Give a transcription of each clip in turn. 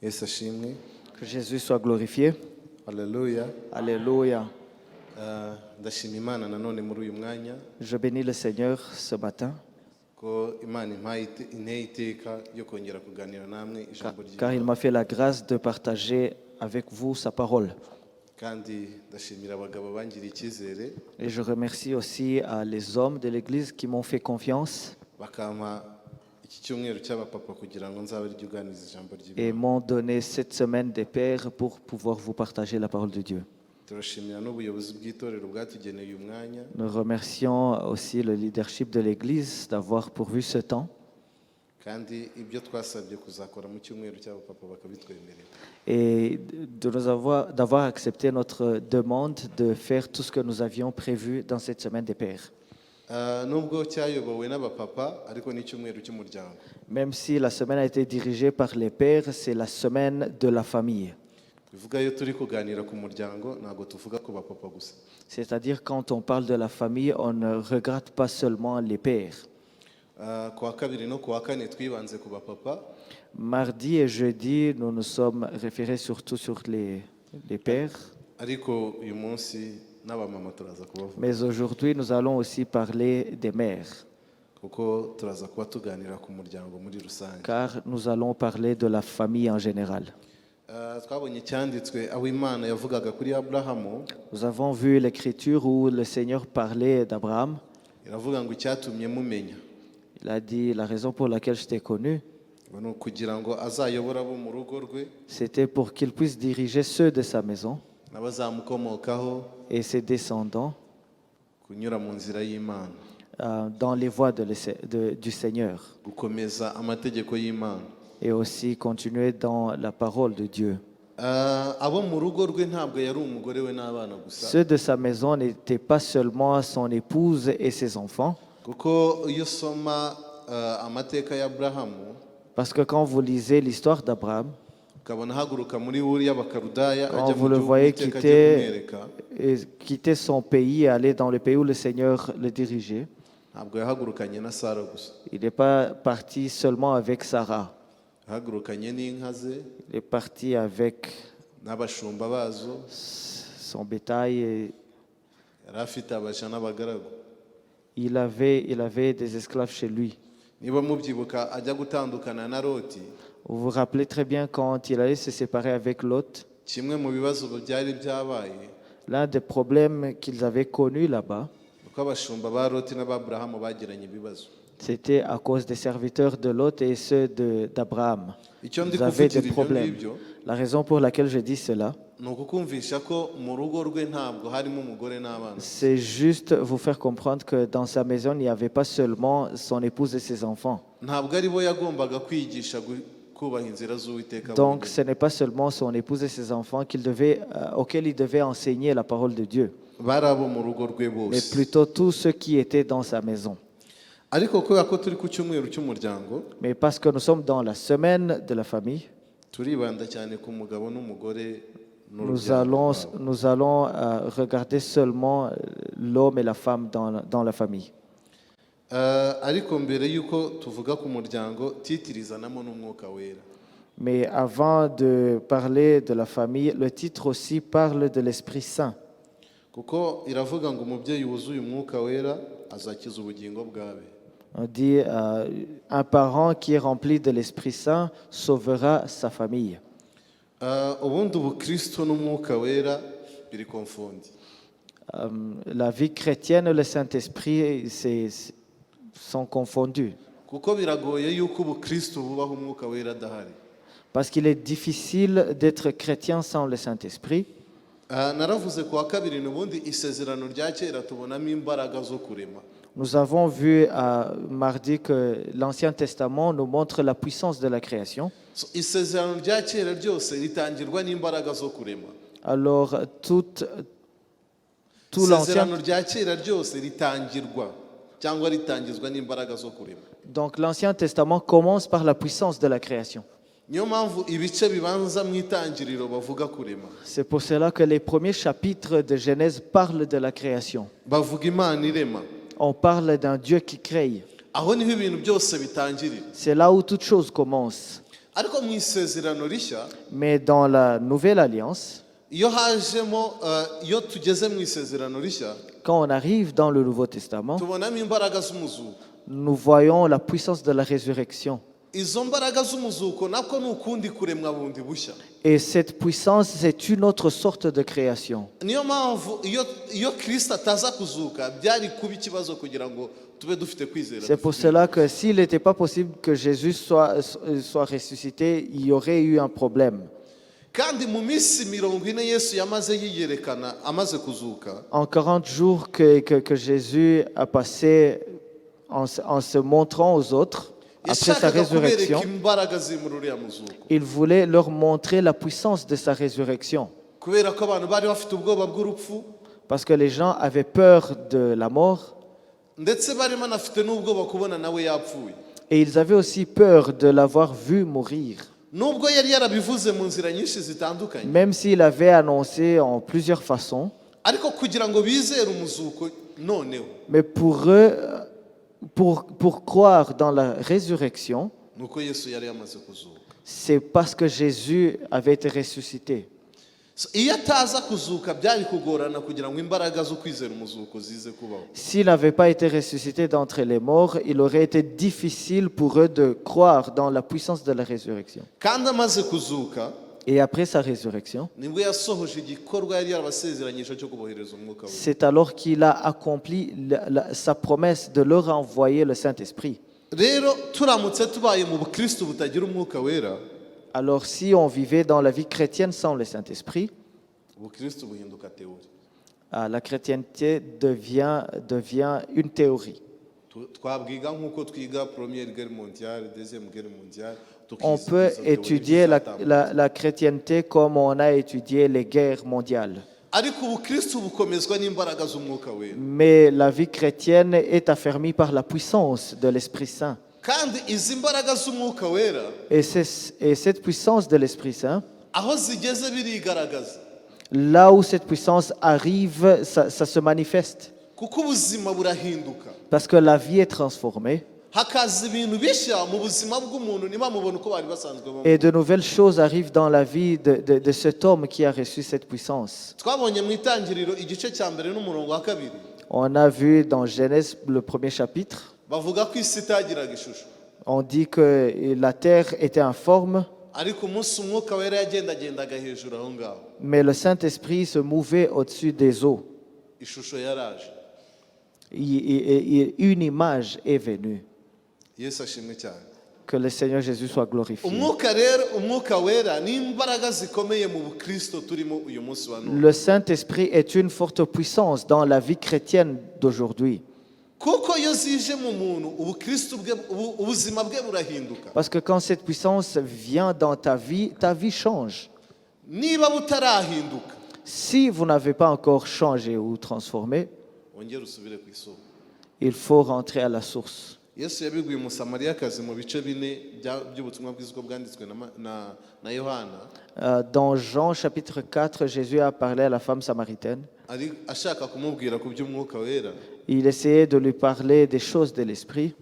Yesu ashimwe. Que Jésus soit glorifié. Haleluya. Alléluia. Ndashima Imana nanone muri uyu mwanya Je bénis le Seigneur ce matin, ko Imana impaye inteye iteka yo kongera kuganira namwe ijambo car il ry'Imana. m'a fait la grâce de partager avec vous sa parole. Kandi ndashimira abagabo bangiriye icyizere Et je remercie aussi les hommes de l'Église qui m'ont fait confiance bakampa iki cyumweru cy'abapapa kugira ngo nzabe ari uganiriza ijambo et ry'Imana. m'ont donné cette semaine des pères pour pouvoir vous partager la parole de Dieu. Turashimira n'ubuyobozi bw'itorero bwatugeneye uyu mwanya. Nous remercions aussi le leadership de l'Église d'avoir pourvu ce temps. Kandi ibyo twasabye kuzakora mu cyumweru cy'abapapa bakabitwemerera. Et d'avoir accepté notre demande de faire tout ce que nous avions prévu dans cette semaine des pères. Nubwo cyayobowe n'abapapa ariko ni icyumweru cy'umuryango. Même si la semaine a été dirigée par les pères, c'est la semaine de la famille. Bivuga iyo turi kuganira ku muryango ntabwo tuvuga ku bapapa gusa. C'est-à-dire quand on parle de la famille, on ne regarde pas seulement les pères. Ku wa kabiri no ku wa kane twibanze ku bapapa. Mardi et jeudi, nous nous sommes référés surtout sur les pères. Ariko uyu munsi n'abamama turaza kubavuga. Mais aujourd'hui, nous allons aussi parler des mères, Kuko turaza kuba tuganira ku muryango muri rusange. car nous allons parler de la famille en général. Twabonye icyanditswe aho Imana yavugaga kuri Aburahamu. Nous avons vu l'écriture où le Seigneur parlait d'Abraham. Iravuga ngo icyatumye mumenya. Il a dit, la raison pour laquelle je t'ai connu, Ni ukugira ngo azayobora abo mu rugo rwe c'était pour qu'il puisse diriger ceux de sa maison n'abazamukomokaho et ses descendants kunyura mu nzira y'Imana, dans les voies du Seigneur gukomeza amategeko y'Imana. et aussi continuer dans la parole de Dieu. Abo mu rugo rwe ntabwo yari umugore we n'abana gusa, Ceux de sa maison n'étaient pas seulement son épouse et ses enfants, kuko iyo usoma amateka y'Aburahamu parce que quand vous lisez l'histoire d'Abraham, ukabona ahaguruka muri Uriya Bakarudaya quand ajya vous mu le gihugu voyez Uwiteka agiye quitter son pays et aller dans le pays où le Seigneur le dirigeait, ntabwo yahagurukanye na Sara gusa, il n'est pas parti seulement avec Sarah, yahagurukanye n'inka ze il est parti avec n'abashumba bazo, son bétail et yari afite abaja n'abagaragu. il avait des esclaves chez lui. Niba mubyibuka ajya gutandukana na Loti, Vous vous rappelez très bien quand il allait se séparer avec Lot, kimwe mu bibazo byari byabaye l'un des problèmes qu'ils avaient connus là-bas, uko abashumba ba Loti n'Aburahamu bagiranye ibibazo. c'était à cause des serviteurs de Lot et ceux d'Abraham. Icyo ndi Ils avaient kuvugira des ibyo problèmes. ngibyo La raison pour laquelle je dis cela, ni ukukumvisha ko mu rugo rwe ntabwo harimo umugore n'abana. c'est juste vous faire comprendre que dans sa maison, il n'y avait pas seulement son épouse et ses enfants. Ntabwo ari bo yagombaga kwigisha kubaha inzira z'Uwiteka. Donc, ce n'est pas seulement son épouse et ses enfants auxquels il devait enseigner la parole de Dieu, Bari abo mu rugo rwe mais bose. plutôt tous ceux qui étaient dans sa maison. Ariko kubera ko turi ku cyumweru cy'umuryango, Mais parce que nous sommes dans la semaine de la famille, turibanda cyane ku mugabo n'umugore nous n'urubyaro allons rwabo. regarder seulement l'homme et la femme dans la famille. Ariko mbere y'uko tuvuga ku muryango titirizanamo n'umwuka wera. Mais avant de parler de la famille, le titre aussi parle de l'Esprit Saint. Kuko iravuga ngo umubyeyi wuzuye umwuka wera azakiza ubugingo bwawe. On dit un parent qui est rempli de l'Esprit Saint sauvera sa famille. Ubundi ubukristo n'umwuka wera biri konfundi. La vie chrétienne et le Saint-Esprit sont confondus. Kuko biragoye yuko ubukristo bubaho umwuka wera adahari. Parce qu'il est difficile d'être chrétien sans le Saint-Esprit. Naravuze ku wa kabiri n'ubundi isezerano rya kera tubonamo imbaraga zo kurema. Nous avons vu mardi que l'Ancien Testament nous montre la puissance de la création. Isezerano rya kera ryose ritangirwa n'imbaraga zo kurema. Alors, tout l'Ancien... Isezerano rya kera ryose ritangirwa cyangwa ritangizwa n'imbaraga zo kurema. Donc, l'Ancien Testament commence par la puissance de la création. Niyo mpamvu ibice bibanza mu itangiriro bavuga kurema. C'est pour cela que les premiers chapitres de Genèse parlent de la création. Bavuga Imana irema. On parle d'un Dieu qui crée. Aho niho ibintu byose bitangirira. C'est là où toute chose commence. ariko mu isezerano rishya Mais dans la Nouvelle Alliance, iyo tugeze mu isezerano rishya quand on arrive dans le Nouveau Testament, tubonamo imbaraga z'umuzuko. nous voyons la puissance de la résurrection. Izo mbaraga z'umuzuko nako ni ukundi kuremwa bundi bushya. Et cette puissance, c'est une autre sorte de création. Niyo mpamvu iyo Kristo ataza kuzuka byari kuba ikibazo kugira ngo tube dufite kwizera. C'est pour cela que s'il n'était pas possible que Jésus soit ressuscité, il y aurait eu un problème. Kandi mu minsi 40 Yesu yamaze yiyerekana amaze kuzuka. En 40 jours que Jésus a passé en se montrant aux autres, après sa résurrection, il voulait leur montrer la puissance de sa résurrection. Parce que les gens avaient peur de la mort. Et ils avaient aussi peur de l'avoir vu mourir. Même s'il avait annoncé en plusieurs façons. Mais pour eux, pour croire dans la résurrection, c'est parce que Jésus avait été ressuscité. S'il n'avait pas été ressuscité d'entre les morts, il aurait été difficile pour eux de croire dans la puissance de la résurrection. Et après sa résurrection, c'est alors qu'il a accompli sa promesse de leur envoyer le Saint-Esprit. Alors si on vivait dans la vie chrétienne sans le Saint-Esprit, la chrétienté devient une théorie. On peut étudier la chrétienté comme on a étudié les guerres mondiales. Mais la vie chrétienne est affermie par la puissance de l'Esprit Saint. Et cette puissance de l'Esprit Saint, là où cette puissance arrive, ça se manifeste. Parce que la vie est transformée. Et de nouvelles choses arrivent dans la vie de cet homme qui a reçu cette puissance. On a vu dans Genèse, le premier chapitre, on dit que la terre était informe, mais le Saint-Esprit se mouvait au-dessus des eaux. Une image est venue. Que le Seigneur Jésus soit glorifié. Le Saint-Esprit est une forte puissance dans la vie chrétienne d'aujourd'hui. Parce que quand cette puissance vient dans ta vie change. Si vous n'avez pas encore changé ou transformé, il faut rentrer à la source. Dans Jean chapitre 4, Jésus a parlé à la femme samaritaine. Il essayait de lui parler des choses de l'esprit.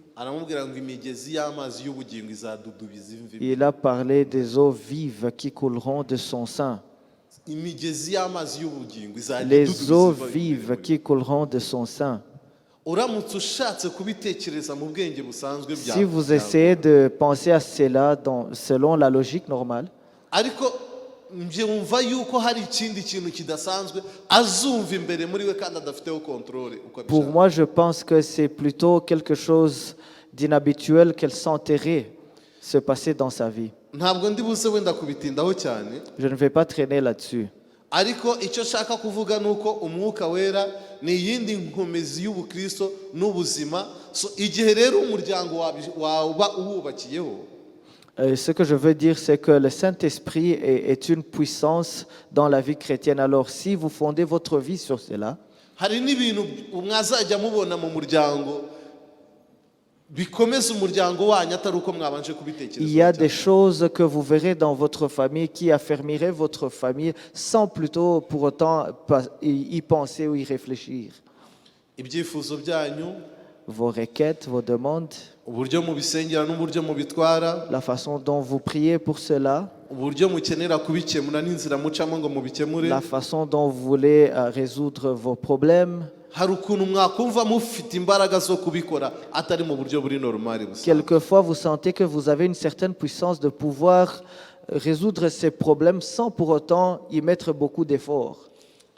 Il a parlé des eaux vives qui couleront de son sein. Les eaux vives qui couleront de son sein. Si vous essayez de penser à cela selon la logique normale, pour moi, je pense que c'est plutôt quelque chose d'inhabituel qu'elle sentirait se passer dans sa vie. Je ne vais pas traîner là-dessus. ariko icyo shaka kuvuga nuko umwuka wera ni yindi nkomezi y'ubukristo n'ubuzima. So igihe rero umuryango waba uwubakiyeho, ce que je veux dire, c'est que le Saint-Esprit est une puissance dans la vie chrétienne. Alors, si vous fondez votre vie sur cela, hari n'ibintu mwazajya mubona mu muryango bikomeza umuryango wanyu atari uko mwabanje kubitekereza. Il y a des choses que vous verrez dans votre famille qui affermiraient votre famille sans plutôt pour autant y penser ou y réfléchir. Ibyifuzo byanyu, vos requêtes, vos demandes, uburyo mubisengera n'uburyo mubitwara, la façon dont vous priez pour cela, uburyo mukenera kubikemura n'inzira mucamo ngo mubikemure, la façon dont vous voulez résoudre vos problèmes. hari ukuntu mwakumva mufite imbaraga zo kubikora atari mu buryo buri normal gusa. Quelquefois, vous sentez que vous avez une certaine puissance de pouvoir résoudre ces problèmes sans pour autant y mettre beaucoup d'efforts.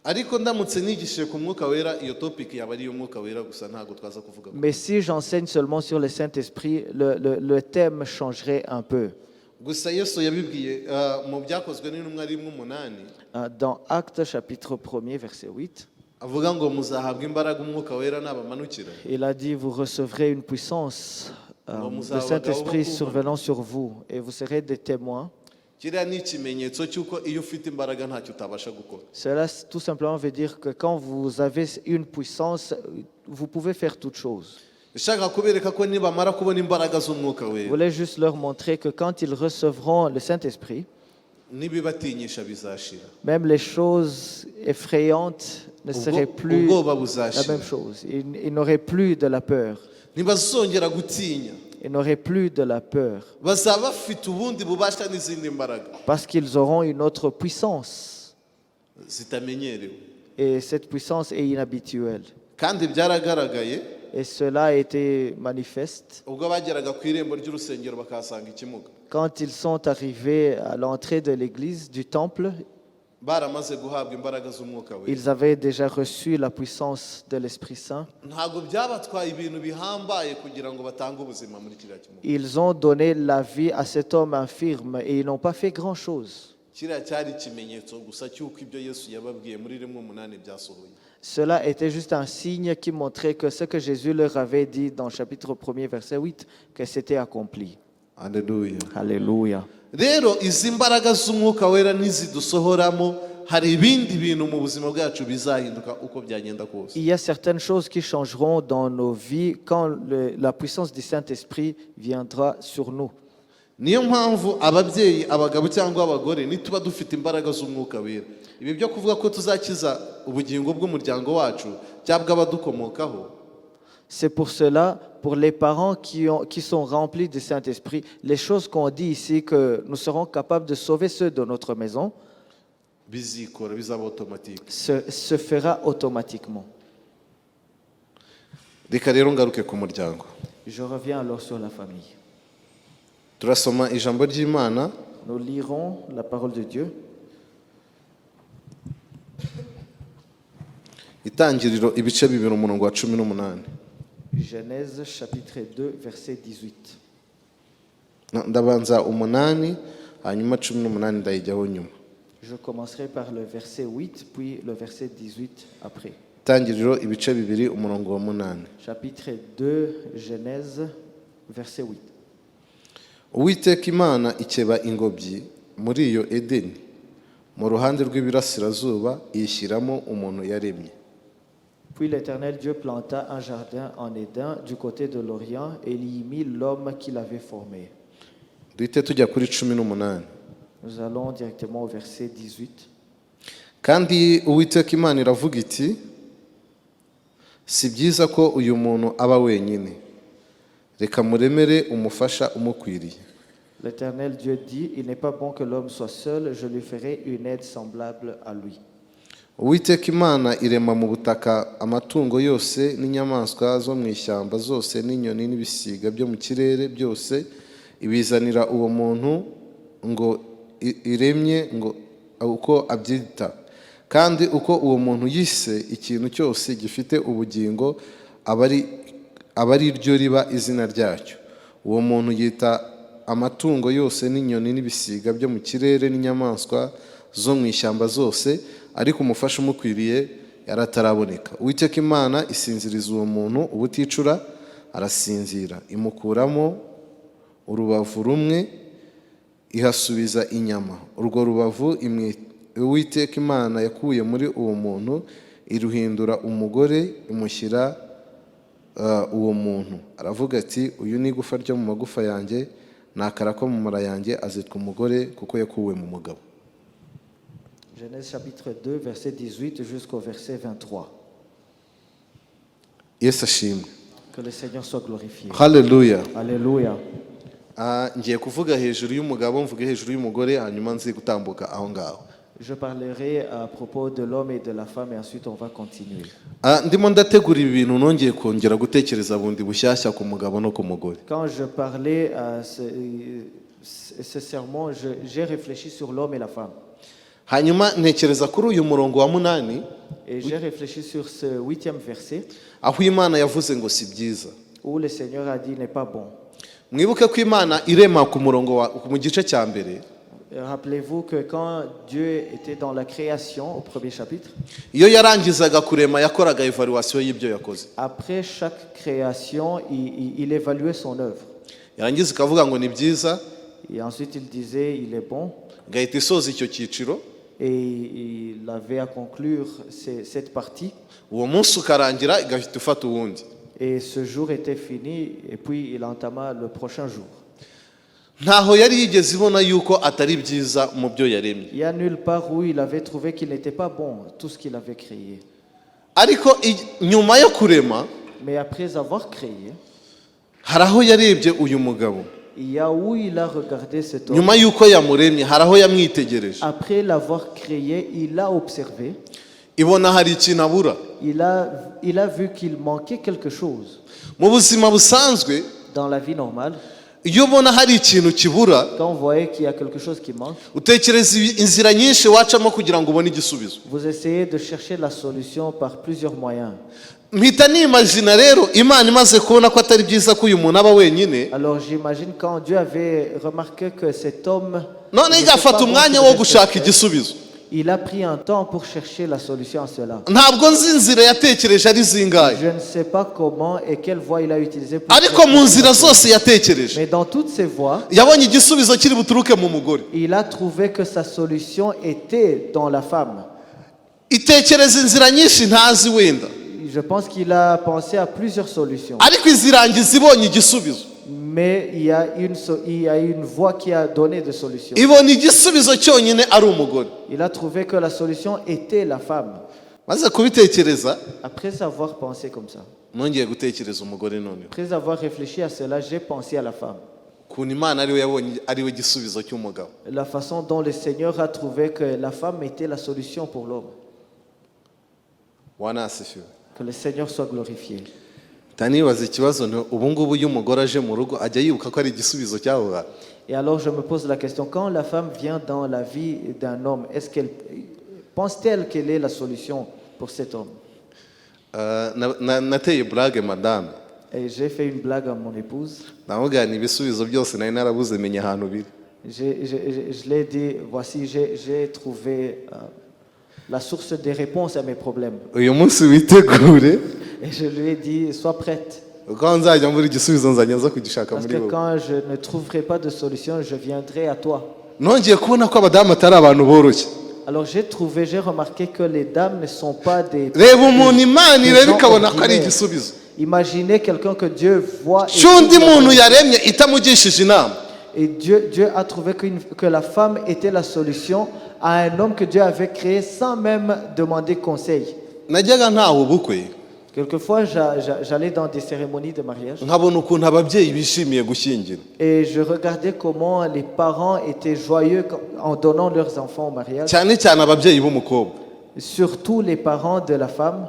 ariko ndamutse nigishije ku mwuka wera, iyo topic yaba ari iy'umwuka wera gusa, ntabwo twaza kuvuga. Mais si j'enseigne seulement sur le Saint-Esprit, le thème changerait un peu. gusa Yesu yabibwiye mu byakozwe n'intumwa rimwe 8, Dans Actes chapitre 1er, verset 8, avuga ngo muzahabwa imbaraga umwuka wera nabamanukira. il a dit, vous recevrez une puissance, le Saint-Esprit survenant sur vous, et vous serez des témoins. kiriya ni ikimenyetso cy'uko iyo ufite imbaraga ntacyo utabasha gukora. Cela tout simplement veut dire que quand vous avez une puissance, vous pouvez faire toutes choses. ishaka kubereka ko nibamara kubona imbaraga z'umwuka Je wera, voulais juste leur montrer que quand ils recevront le Saint-Esprit, n'ibibatinyisha bizashira, même les choses effrayantes ne seraient plus ubwoba la buzashira, même chose. Ils n'auraient plus de la peur. ntibazongera gutinya, Ils n'auraient plus de la peur bazaba bafite ubundi bubasha n'izindi mbaraga parce qu'ils auront une autre puissance. zitamenyerewe. Et cette puissance est inhabituelle. kandi byaragaragaye Et cela a été manifeste ubwo bageraga ku irembo ry'urusengero bakahasanga ikimuga, quand ils sont arrivés à l'entrée de l'église du temple. baramaze guhabwa imbaraga z'umwuka wera. Ils avaient déjà reçu la puissance de l'Esprit Saint. ntabwo byabatwaye ibintu bihambaye kugira ngo batange ubuzima muri kiriya kimuga. Ils ont donné la vie à cet homme infirme et ils n'ont pas fait grand-chose. kiriya cyari ikimenyetso gusa cy'uko ibyo Yesu yababwiye muri rimwe 8 byasohoye. Cela était juste un signe qui montrait que ce que Jésus leur avait dit dans le chapitre 1er, verset 8, que c'était accompli. Alléluia. Alléluia. rero izi mbaraga z'umwuka wera nizidusohoramo, hari ibindi bintu mu buzima bwacu bizahinduka uko byagenda kose. Il y a certaines choses qui changeront dans nos vies quand la puissance du Saint-Esprit viendra sur nous. niyo mpamvu ababyeyi, abagabo cyangwa abagore, nituba dufite imbaraga z'umwuka wera, ibi byo kuvuga ko tuzakiza ubugingo bw'umuryango wacu cyangwa abadukomokaho, C'est pour cela, pour les parents qui sont remplis du Saint-Esprit, les choses qu'on dit ici, que nous serons capables de sauver ceux de notre maison, bizikora, bizaba automatique. se fera automatiquement. reka rero ngaruke ku muryango. Je reviens alors sur la famille. turasoma ijambo ry'Imana Nous lirons la parole de Dieu. Itangiriro ibice 2 umurongo wa 18. Genèse chapitre 2, verset 18. ndabanza 8 hanyuma 18 ndayijyaho nyuma. Je commencerai par le verset 8, puis le verset 18 après. Itangiriro ibice 2 umurongo wa 8. Chapitre 2, Genèse, verset 8. Uwiteka Imana ikeba ingobyi muri iyo Edeni, mu ruhande rw'ibirasirazuba iyishyiramo umuntu yaremye. Puis l'Éternel Dieu planta un jardin en Éden du côté de l'Orient et il y mit l'homme qu'il avait formé. duhite tujya kuri 18. Nous allons directement au verset 18. kandi Uwiteka Imana iravuga iti, si byiza ko uyu muntu aba wenyine, reka muremere umufasha umukwiriye. L'Éternel Dieu dit, il n'est pas bon que l'homme soit seul, je lui ferai une aide semblable à lui. Uwiteka Imana irema mu butaka amatungo yose n'inyamaswa zo mu ishyamba zose n'inyoni n'ibisiga byo mu kirere byose, ibizanira uwo muntu ngo iremye ngo uko abyita. kandi uko uwo muntu yise ikintu cyose gifite ubugingo aba ari ryo riba izina ryacyo. Uwo muntu yita amatungo yose n'inyoni n'ibisiga byo mu kirere n'inyamaswa zo mu ishyamba zose, ariko umufasha umukwiriye yarataraboneka. Uwiteka Imana isinziriza uwo muntu ubuticura, arasinzira, imukuramo urubavu rumwe ihasubiza inyama. Urwo rubavu Uwiteka Imana yakuye muri uwo muntu iruhindura umugore imushyira uwo muntu. Aravuga ati, uyu ni igufa ryo mu magufa yanjye, ni akara ko mu mara yanjye, azitwa umugore kuko yakuwe mu mugabo. Genèse chapitre 2, verset 18 jusqu'au verset 23. Yesu ashimwe. Que le Seigneur soit glorifié. Hallelujah. Alléluia. Ngiye kuvuga hejuru y'umugabo mvuge hejuru y'umugore hanyuma nzi gutambuka aho ngaho. Je parlerai à propos de l'homme et de la femme et ensuite on va continuer. Ndimo ndategura ibi bintu nongeye kongera gutekereza bundi bushyashya ku mugabo no ku mugore. Quand je parlais à ce sermon, j'ai réfléchi sur l'homme et la femme. Hanyuma ntekereza kuri uyu murongo wa 8 et j'ai réfléchi sur ce 8e verset aho Imana yavuze ngo si byiza, où le Seigneur a dit n'est pas bon. Mwibuke ko Imana irema ku murongo mu gice cya mbere. Rappelez-vous que quand Dieu était dans la création au premier chapitre, iyo yarangizaga kurema yakoraga evaluation y'ibyo yakoze. Après chaque création, il évaluait son œuvre. Yarangiza ikavuga ngo ni byiza. Et ensuite il disait il est bon. Gahita isoza icyo cyiciro. Et il avait à conclure cette partie. Uwo munsi ukarangira igahita ufata uwundi. Et ce jour était fini et puis il entama le prochain jour. Ntaho yari yigeze ibona yuko atari byiza mu byo yaremye. Il y a nulle part où il avait trouvé qu'il n'était pas bon tout ce qu'il avait créé. Ariko nyuma yo kurema, mais après avoir créé, haraho yarebye uyu mugabo. Il y a où il a regardé cet homme. Nyuma yuko yamuremye haraho yamwitegereje. Après l'avoir créé, il l'a observé. Ibona hari ikintu abura. Il a vu qu'il manquait quelque chose. Mu buzima busanzwe, dans la vie normale, iyo ubona hari ikintu kibura, quand vous voyez qu'il y a quelque chose qui manque, utekereza inzira nyinshi wacamo kugira ngo ubone igisubizo. Vous essayez de chercher la solution par plusieurs moyens. Mpita nimagina rero Imana imaze kubona ko atari byiza ko uyu muntu aba wenyine. Alors j'imagine quand Dieu avait remarqué que cet homme none igafata umwanya wo gushaka igisubizo. Il a pris un temps pour chercher la solution à cela. Ntabwo nzi inzira yatekereje ari zingahe. Je ne sais pas comment et quelle voie il a utilisé pour. Ariko mu nzira zose yatekereje. Mais dans toutes ces voies, yabonye igisubizo kiri buturuke mu mugore. Il a trouvé que sa solution était dans la femme. Itekereza inzira nyinshi ntazi wenda. Je pense qu'il a pensé à plusieurs solutions. Ariko izirangiza ibonye igisubizo. Mais il y a une voie qui a donné des solutions. Ibona igisubizo cyonyine ari umugore. Il a trouvé que la solution était la femme. Maze kubitekereza, après avoir pensé comme ça, nongeye gutekereza umugore none. Après avoir réfléchi à cela, j'ai pensé à la femme. Kuntu Imana ariwe yabonye ariwe gisubizo cy'umugabo. La façon dont le Seigneur a trouvé que la femme était la solution pour l'homme. Bwana asifiwe. Que le Seigneur soit glorifié. Tanibaza ikibazo ubu ngubu iyo umugore aje mu rugo ajya yibuka ko ari igisubizo cy'aho. Et alors je me pose la question, quand la femme vient dans la vie d'un homme, est-ce qu'elle pense-t-elle quelle est la solution pour cet homme? Nateye blague madame. Et j'ai fait une blague à mon épouse. Namubwira ni ibisubizo byose nari narabuze menya ahantu biri. Je l'ai dit, voici j'ai trouvé la source des réponses à mes problèmes. Uyu munsi witegure. Et je lui ai dit, sois prête. Parce que quand je ne trouverai pas de solution, je viendrai à toi. Alors j'ai remarqué que les dames ne sont pas des gens ordinaires. Imaginez quelqu'un que Dieu voit et Dieu a trouvé que la femme était la solution à un homme que Dieu avait créé sans même demander conseil. Quelquefois, j'allais dans des cérémonies de mariage et je regardais comment les parents étaient joyeux en donnant leurs enfants au mariage, surtout les parents de la femme.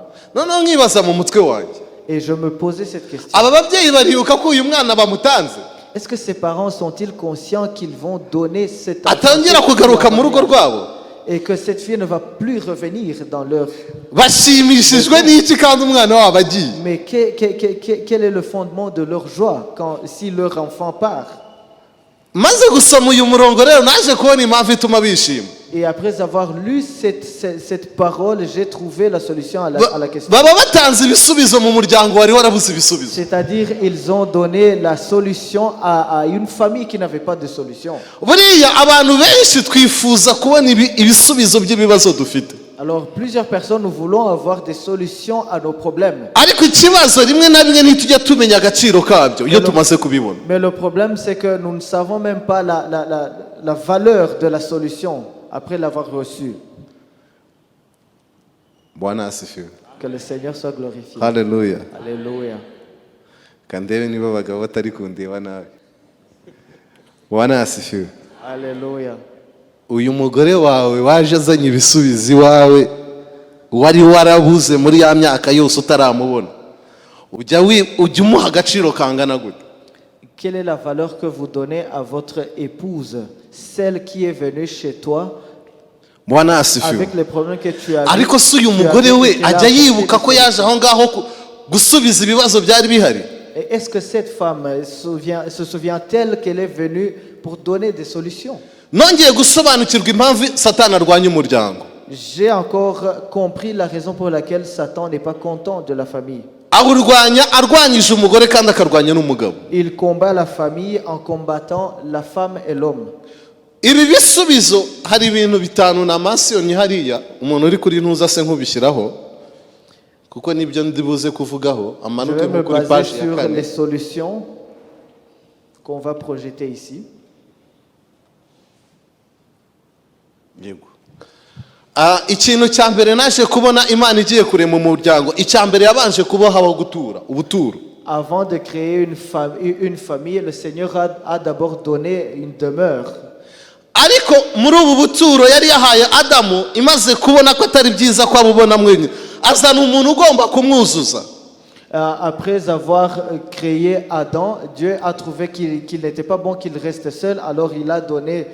Et je me posais cette question. Est-ce que ces parents sont-ils conscients qu'ils vont donner cet enfant et que cette fille ne va plus revenir dans leur... Mais quel est le fondement de leur joie si leur enfant part? Et après avoir lu cette parole, j'ai trouvé la solution à la question. C'est-à-dire, ils ont donné la solution à une famille qui n'avait pas de solution. Alors, plusieurs personnes, nous voulons avoir des solutions à nos problèmes. Mais le problème, c'est que nous ne savons même pas la valeur de la solution après l'avoir reçue. Que le Seigneur soit glorifié. Alléluia. Alléluia. kandebe niba abagabo batari kundeba nawe. Wanasifiwe. Alléluia. Uyu mugore wawe waje azanye ibisubizi wawe wari warabuze muri ya myaka yose utaramubona, ujya umuha agaciro kangana gute? Quelle est la valeur que vous donnez à votre épouse, celle qui est venue chez toi avec les problèmes que tu as? Ariko si uyu mugore we ajya yibuka ko yaje aho ngaho gusubiza ibibazo byari bihari? Et est-ce que cette femme se souvient-elle qu'elle est venue pour donner des solutions? Nongeye gusobanukirwa impamvu Satani arwanya umuryango. J'ai encore compris la raison pour laquelle Satan n'est pas content de la famille. Arwanyije umugore kandi akarwanya n'umugabo. Il combat la famille en combattant la femme et l'homme. Ibi bisubizo hari ibintu bitanu na masiyoni hariya umuntu uri kuri ntuza se nkubishyiraho kuko nibyo ndibuze kuvugaho amanuke mu kuri page ya sur 4. Les solutions qu'on va projeter ici. Yego. Ikintu cya mbere naje kubona Imana igiye kurema umuryango, icya mbere yabanje kubaho gutura ubuturo. Avant de créer une famille, le Seigneur a d'abord donné une demeure. Ariko muri ubu buturo yari yahaye Adamu imaze kubona ko atari byiza ko abubona mwenye, azana umuntu ugomba kumwuzuza. Après avoir créé Adam, Dieu a trouvé qu'il n'était pas bon qu'il reste seul, alors il a donné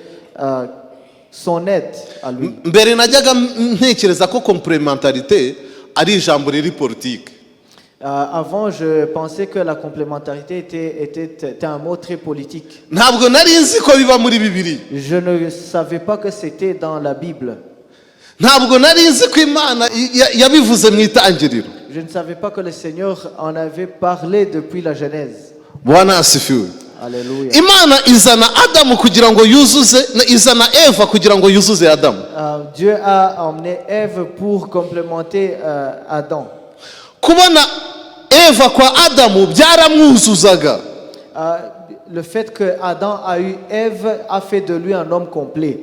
son aide à lui. Mbere najyaga ntekereza ko complémentarité ari ijambo riri politique. Avant, je pensais que la complémentarité était un mot très politique. Ntabwo nari nzi ko biba muri Bibiliya. Je ne savais pas que c'était dans la Bible. Ntabwo nari nzi ko Imana yabivuze mu itangiriro. Je ne savais pas que le Seigneur en avait parlé depuis la Genèse. Bwana asifiwe. Alléluia. Imana izana Adamu kugira ngo yuzuze, izana Eva kugira ngo yuzuze Adamu. Dieu a emmené Ève pour complémenter Adam. Kubona Eva kwa Adamu byaramwuzuzaga. Le fait que Adam a eu Ève a fait de lui un homme complet.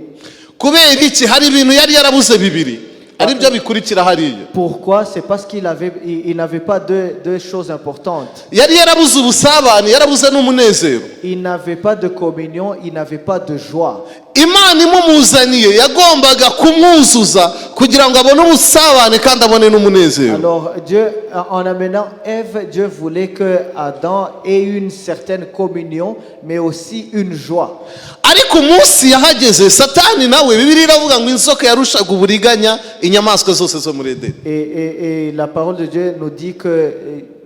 Kubera iki hari ibintu yari yarabuze bibiri ari byo bikurikira hariya. Pourquoi? C'est parce qu'il n'avait pas deux choses importantes. Yari yarabuze ubusabane, yarabuze n'umunezero. Il n'avait pas de communion, il n'avait pas de joie. Imana imumuzaniye yagombaga kumwuzuza kugira ngo abone ubusabane kandi abone n'umunezero. Alors Dieu, en amenant Ève, Dieu voulait que Adam ait une certaine communion, mais aussi une joie. Ariko umunsi yahageze Satani nawe Bibiliya iravuga ngo inzoka yarushaga uburiganya inyamaswa zose zo muri Edeni. Et la parole de Dieu nous dit que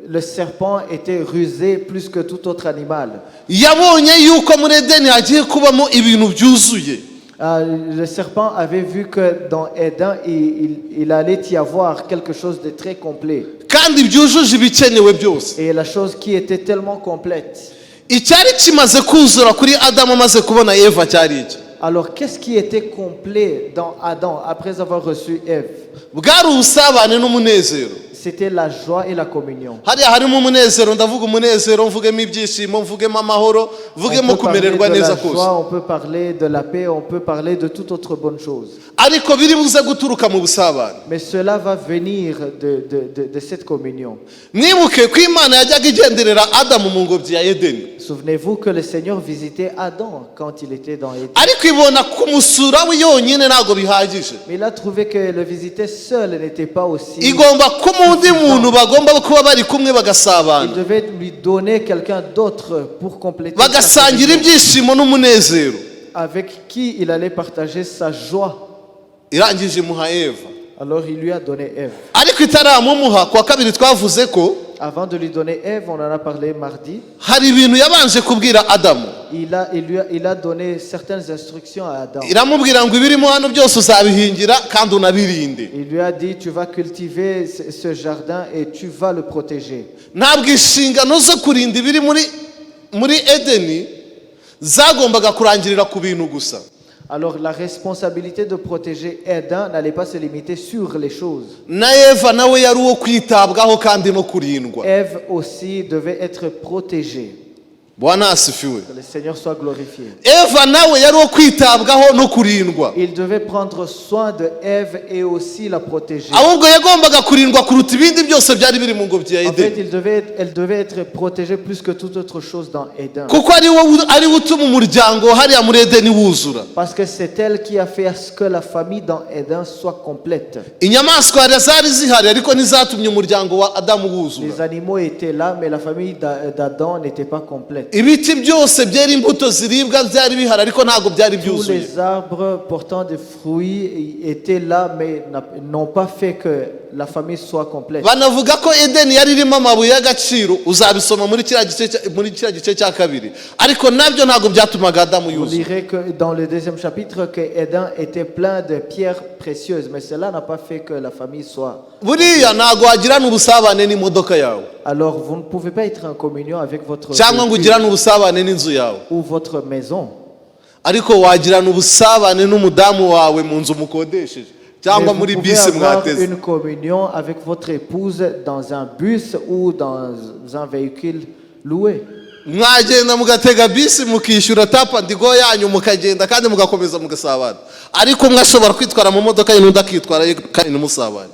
le serpent était rusé plus que tout autre animal. Yabonye yuko muri Edeni hagiye kubamo ibintu byuzuye. Le serpent avait vu que dans Éden, il allait y avoir quelque chose de très complet. Kandi byujuje ibikenewe byose. Et la chose qui était tellement complète. Icyari kimaze kuzura kuri Adamu amaze kubona Eva cyari iki? Alors qu'est-ce qui était complet dans Adam après avoir reçu Ève? Bwari ubusabane n'umunezero. C'était la joie et la communion. Hariya harimo umunezero, ndavuga umunezero, mvugemo ibyishimo, mvugemo amahoro, mvugemo kumererwa neza kose. On peut parler de la paix, on peut parler de toute autre bonne chose. Ariko biri buze guturuka mu busabane. Mais cela va venir de cette communion. Mwibuke ko Imana yajyaga igenderera Adamu mu ngobyi ya Edeni. Souvenez-vous que le Seigneur visitait Adam quand il était dans Éden. Ariko ibona kumusura we yonyine ntago bihagije. Mais il a trouvé que le visiter seul n'était pas aussi. Igomba kumundi muntu bagomba kuba bari kumwe bagasabana. Il devait lui donner quelqu'un d'autre pour compléter. Bagasangira ibyishimo n'umunezero. Avec qui il allait partager sa joie. Irangije imuha Eva. Alors il lui a donné Ève. Ariko itaramumuha kwa kabiri twavuze ko avant de lui donner Ève, on en a parlé mardi. Hari ibintu yabanje kubwira Adamu. Il a donné certaines instructions à Adam. Iramubwira ngo ibirimo hano byose uzabihingira kandi unabirinde. Il lui a dit tu vas cultiver ce jardin et tu vas le protéger. Ntabwo inshingano zo kurinda ibiri muri Edeni zagombaga kurangirira ku bintu gusa. Alors la responsabilité de protéger Éden n'allait pas se limiter sur les choses. Na Eva nawe yari uwo kwitabwaho kandi no kurindwa. Ève aussi devait être protégée. Bwana asifiwe. Que le Seigneur soit glorifié. Eva nawe yari wo kwitabwaho no kurindwa. Il devait prendre soin de Ève et aussi la protéger. Ahubwo yagombaga kurindwa kuruta ibindi byose byari biri mu ngobyi ya En fait, Edeni. elle devait être protégée plus que toute autre chose dans Éden. Kuko ari wo utuma umuryango hariya muri Edeni wuzura. Parce que c'est elle qui a fait à ce que la famille dans Éden soit complète. Inyamaswa zari zihari ariko ntizatumye umuryango wa Adamu wuzura. Les animaux étaient là, mais la famille d'Adam n'était pas complète. Ibiti byose byari imbuto ziribwa byari bihari ariko ntago byari Tous byuzuye. les arbres portant des fruits étaient là, mais n'ont pas fait que la famille soit complète. Banavuga ko Edeni yari irimo amabuye y'agaciro, uzabisoma muri kiriya gice cya kabiri, ariko nabyo ntago byatumaga Adamu Vous yuzura. lirez que dans le deuxième chapitre que Éden était plein de pierres précieuses, mais cela n'a pas fait que la famille soit. Buriya ntago wagirana ubusabane n'imodoka yawe, Alors vous ne pouvez pas être en communion avec votre cyangwa ngo véhicule ugirane ubusabane n'inzu yawe, ou votre maison. ariko wagirana ubusabane n'umudamu wawe mu nzu mukodesheje cyangwa Mais muri vous pouvez bisi avoir mwateze. une communion avec votre épouse dans un bus ou dans un véhicule loué. Mwagenda mugatega bisi mukishyura tapandigo yanyu mukagenda kandi mugakomeza mugasabana, ariko mwashobora kwitwara mu modoka y'undi akitwara kandi ntimusabane.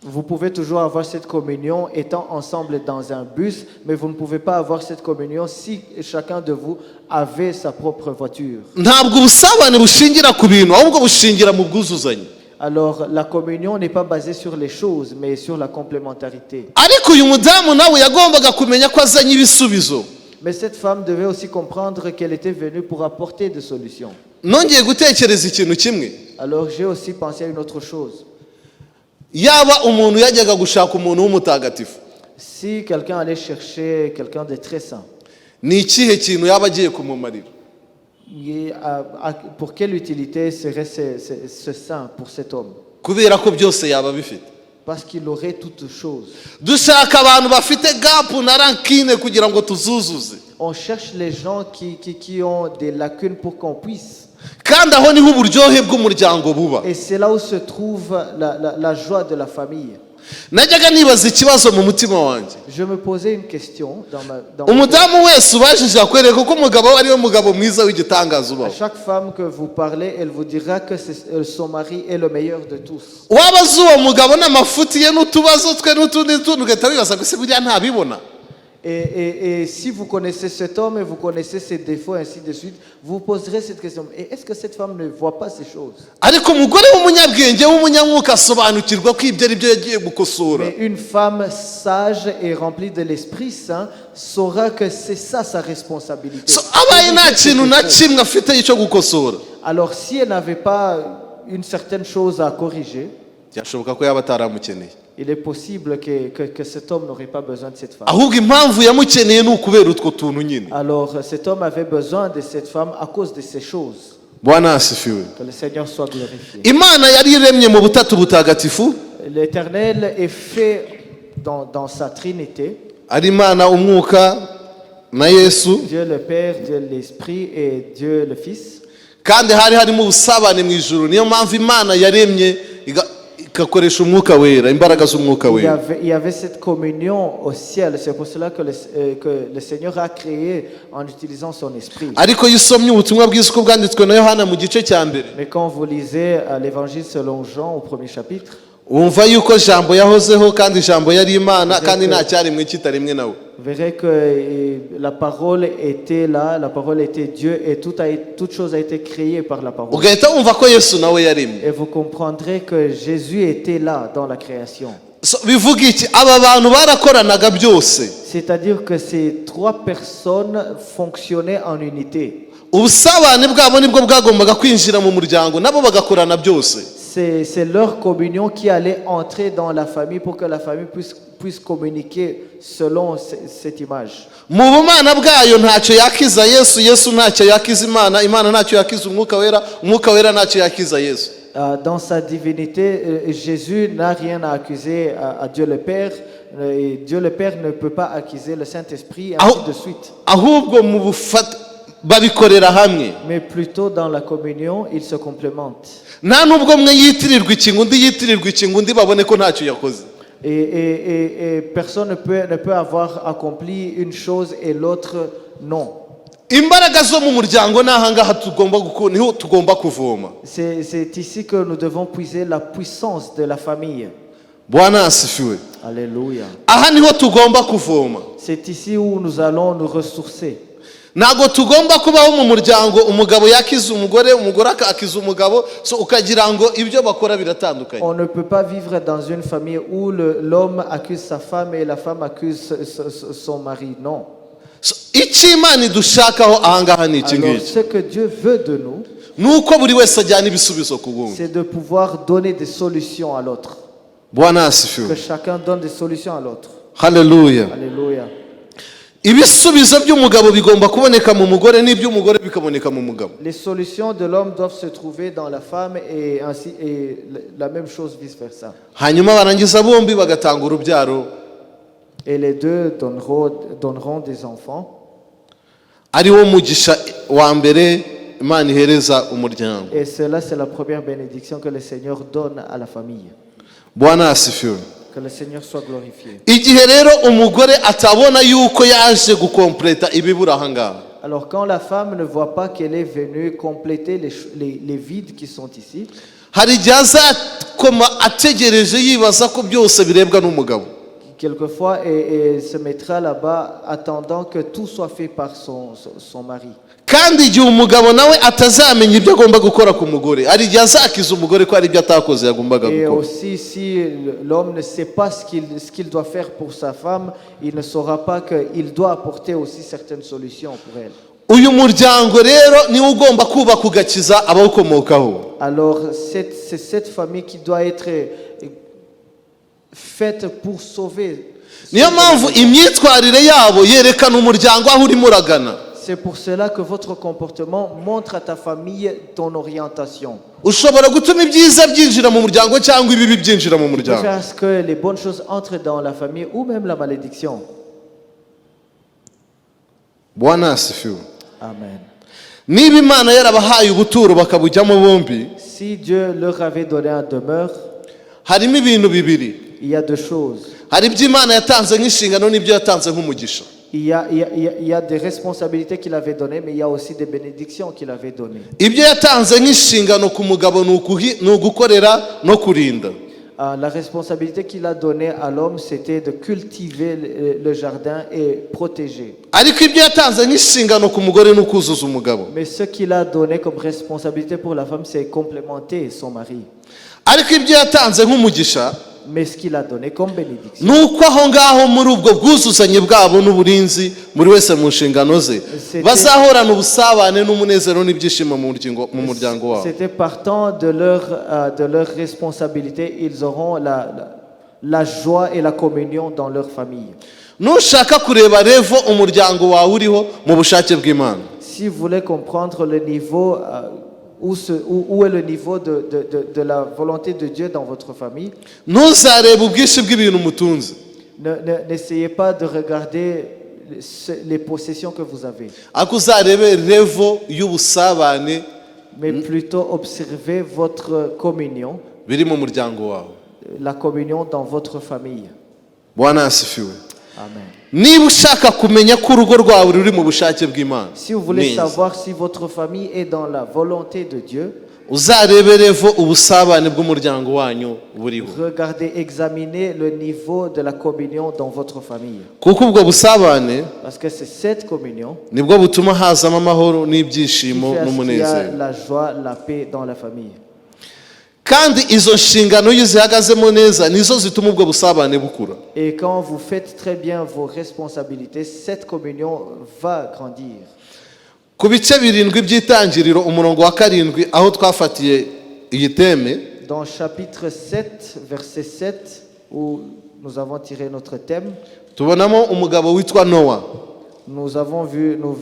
Vous pouvez toujours avoir cette communion étant ensemble dans un bus, mais vous ne pouvez pas avoir cette communion si chacun de vous avait sa propre voiture. Ntabwo ubusabane bushingira ku bintu, ahubwo bushingira mu bwuzuzanye. Alors la communion n'est pas basée sur les choses, mais sur la complémentarité. Ariko uyu mudamu nawe yagombaga kumenya ko azanye ibisubizo. Mais cette femme devait aussi comprendre qu'elle était venue pour apporter des solutions. Nongeye gutekereza ikintu kimwe. Alors j'ai aussi pensé à une autre chose. Yaba umuntu yajyaga gushaka umuntu w'umutagatifu, Si quelqu'un allait chercher quelqu'un de très saint, ni ikihe kintu yaba agiye kumumarira? pour quelle utilité serait ce saint pour cet homme? Kubera ko byose yaba bifite. Parce qu'il aurait toutes choses. Dushaka abantu bafite gapu na rankine kugira ngo tuzuzuze. On cherche les gens qui ont des lacunes pour qu'on puisse. Kandi aho niho uburyohe bw'umuryango buba. Et c'est là où se trouve la joie de la famille. Najyaga nibaza ikibazo mu mutima wanjye. Je me posais une question dans Umudamu wese ubashije akwereka ko umugabo ari we mugabo mwiza w'igitangaza à ubaho. chaque femme que vous parlez, elle vous dira que son mari est le meilleur de tous. Waba azi uwo mugabo n'amafuti ye n'utubazo twe n'utundi tuntu ugahita wibaza ko se buriya ntabibona. Et si vous connaissez cet homme et vous connaissez ses défauts, ainsi de suite, vous poserez cette question. Et est-ce que cette femme ne voit pas ces choses? Ariko umugore w'umunyabwenge w'umunyamwuka asobanukirwa ko ibyo ari byo yagiye gukosora. Mais une femme sage et remplie de l'Esprit Saint saura que c'est ça sa responsabilité. So abaye nta kintu na kimwe afite cyo gukosora, Alors si elle n'avait pas une certaine chose à corriger, byashoboka ko yaba ataramukeneye. il est possible que cet homme n'aurait pas besoin de cette femme. Ahubwo impamvu yamukeneye ni ukubera utwo tuntu nyine. Alors cet homme avait besoin de cette femme à cause de ces choses. Bwana asifiwe. Que le Seigneur soit glorifié. Imana yari iremye mu butatu butagatifu, L'Éternel est fait dans sa Trinité. ari Imana umwuka na Yesu, Dieu le Père, Dieu l'Esprit et Dieu le Fils. kandi hari harimo ubusabane mu ijuru. Niyo mpamvu Imana yaremye igakoresha umwuka wera, imbaraga z'umwuka wera. Il y avait cette communion au ciel. C'est pour cela que le Seigneur a créé en utilisant son esprit. Ariko iyo usomye ubutumwa bwiza uko bwanditswe na Yohana mu gice cya mbere, Mais quand vous lisez l'évangile selon Jean au premier chapitre, wumva yuko jambo yahozeho kandi jambo yari Imana kandi nta cyaremwe kitaremwe nawe. vous verrez que la parole était là, la parole était Dieu et toute chose a été créée par la parole. Ugahita wumva ko Yesu nawe yaremye. Et vous comprendrez que Jésus était là dans la création. So, bivuga iki? Aba bantu barakoranaga byose. C'est-à-dire que ces trois personnes fonctionnaient en unité. Ubusabane bwabo nibwo bwagombaga kwinjira mu muryango, nabo bagakorana byose. C'est leur communion qui allait entrer dans la famille pour que la famille puisse communiquer selon cette image. Mu bumana bwayo ntacyo yakiza Yesu, Yesu ntacyo yakiza Imana, Imana ntacyo yakiza umwuka wera, umwuka wera ntacyo yakiza Yesu. Dans sa divinité, Jésus n'a rien à accuser à Dieu le Père. Et Dieu le Père ne peut pas accuser le Saint-Esprit, ainsi de suite. Ahubwo mu bufata babikorera hamwe. Mais plutôt dans la communion, ils se complémentent. Nta nubwo mwe yitirirwa ikintu undi yitirirwa ikintu undi babone ko ntacyo yakoze. Et personne ne peut avoir accompli une chose et l'autre non. C'est ici que nous devons puiser la puissance de la famille. Alléluia. C'est ici où nous allons nous ressourcer. ntabwo tugomba kubaho mu muryango umugabo yakiza umugore umugore akakiza umugabo so ukagira ngo ibyo bakora biratandukanye. On ne peut pas vivre dans une famille où l'homme accuse sa femme et la femme accuse son mari. Non. icyo Imana idushakaho ahangaha ni iki ngiki. Ce que Dieu veut de nous, nuko buri wese ajyana ibisubizo ku wundi. c'est de pouvoir donner des solutions à l'autre. Bwana asifiwe. Que chacun donne des solutions à l'autre. Hallelujah. Alléluia. ibisubizo by'umugabo bigomba kuboneka mu mugore n'iby'umugore bikaboneka mu mugabo. Les solutions de l'homme doivent se trouver dans la femme et ainsi et la même chose vice versa. hanyuma barangiza bombi bagatanga urubyaro. Et les deux donneront des enfants. ari wo mugisha wa mbere Imana ihereza umuryango. Et cela c'est la première bénédiction que le Seigneur donne à la famille. Bwana asifiwe. Que le Seigneur soit glorifié. igihe rero umugore atabona yuko yaje gukompleta ibibura ahangaha. Alors quand la femme ne voit pas qu'elle est venue compléter les vides qui sont ici, hari igihe azakoma ategereje yibaza ko byose birebwa n'umugabo. quelquefois et se mettra là-bas attendant que tout soit fait par son mari. kandi igihe umugabo nawe atazamenya ibyo agomba gukora ku mugore ari igihe azakiza umugore ko ari ibyo atakoze yagombaga Et gukora. aussi si l'homme ne sait pas ce qu'il doit faire pour sa femme, il ne saura pas qu'il doit apporter aussi certaines solutions pour elle. uyu muryango rero niwe ugomba kubaka ugakiza abawukomokaho. Alors c'est cette famille qui doit être faite pour sauver. niyo mpamvu imyitwarire yabo yerekana umuryango aho urimo uragana. C'est pour cela que votre comportement montre à ta famille ton orientation. ushobora gutuma ibyiza byinjira mu muryango cyangwa ibibi byinjira mu muryango. Faire ce que les bonnes choses entrent dans la famille ou même la malédiction. Bwana asifiwe. Amen. niba Imana yarabahaye ubuturo bakabujyamo bombi, Si Dieu leur avait donné une demeure, harimo ibintu bibiri. il y a deux choses. hari ibyo Imana yatanze nk'inshingano n'ibyo yatanze nk'umugisha. Il y a des responsabilités qu'il avait données, mais il y a aussi des bénédictions qu'il avait données. ibyo yatanze nk'inshingano ku mugabo ni ugukorera no kurinda. La responsabilité qu'il a donnée à l'homme, c'était de cultiver le jardin et protéger. ariko ibyo yatanze nk'inshingano ku mugore ni ukuzuza umugabo. Mais ce qu'il a donné comme responsabilité pour la femme, c'est complémenter son mari. ariko ibyo yatanze nk'umugisha Mais ce qu'il a donné comme bénédiction, ni uko aho ngaho muri ubwo bwuzuzanye bwabo n'uburinzi buri wese mu nshingano ze bazahorana ubusabane n'umunezero n'ibyishimo mu muryango wabo. c'était partant de leur responsabilité, ils auront la joie et la communion dans leur famille. nushaka kureba revo umuryango wawe uriho mu bushake bw'Imana, Si vous voulez comprendre le niveau, où est le niveau de la volonté de Dieu dans votre famille, ntuzarebe ubwinshi bw'ibintu mutunze, n'essayez pas de regarder les possessions que vous avez, ariko uzarebe revo y'ubusabane mais plutôt observez votre communion, biri mu muryango wawe. la communion dans votre famille. Bwana asifiwe. Amen. niba ushaka kumenya ko urugo rwawe ruri mu bushake bw'Imana, Si vous voulez savoir si votre famille est dans la volonté de Dieu, uzarebe revo ubusabane bw'umuryango wanyu buriho, regardez, examinez le niveau de la communion dans votre famille. kuko ubwo busabane Parce que c'est cette communion nibwo butuma hazamo amahoro qui n'ibyishimo fait à ce qu'il y a n'umunezero. la joie, la paix dans la famille. kandi izo nshingano iyo zihagazemo neza nizo zituma ubwo busabane bukura. Et quand vous faites très bien vos responsabilités, cette communion va grandir. ku bice 7 by'itangiriro umurongo wa 7 aho twafatiye iyi teme, Dans chapitre 7, verset 7, où nous avons tiré notre thème, tubonamo umugabo witwa Nowa. nous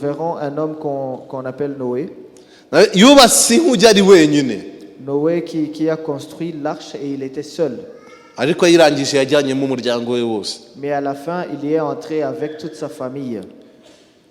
verrons un homme qu'on appelle Noé. yubatse inkujya ari wenyine, Noé qui a construit l'arche et il était seul. ariko ayirangije yajyanyemo umuryango we wose. Mais à la fin, il y est entré avec toute sa famille.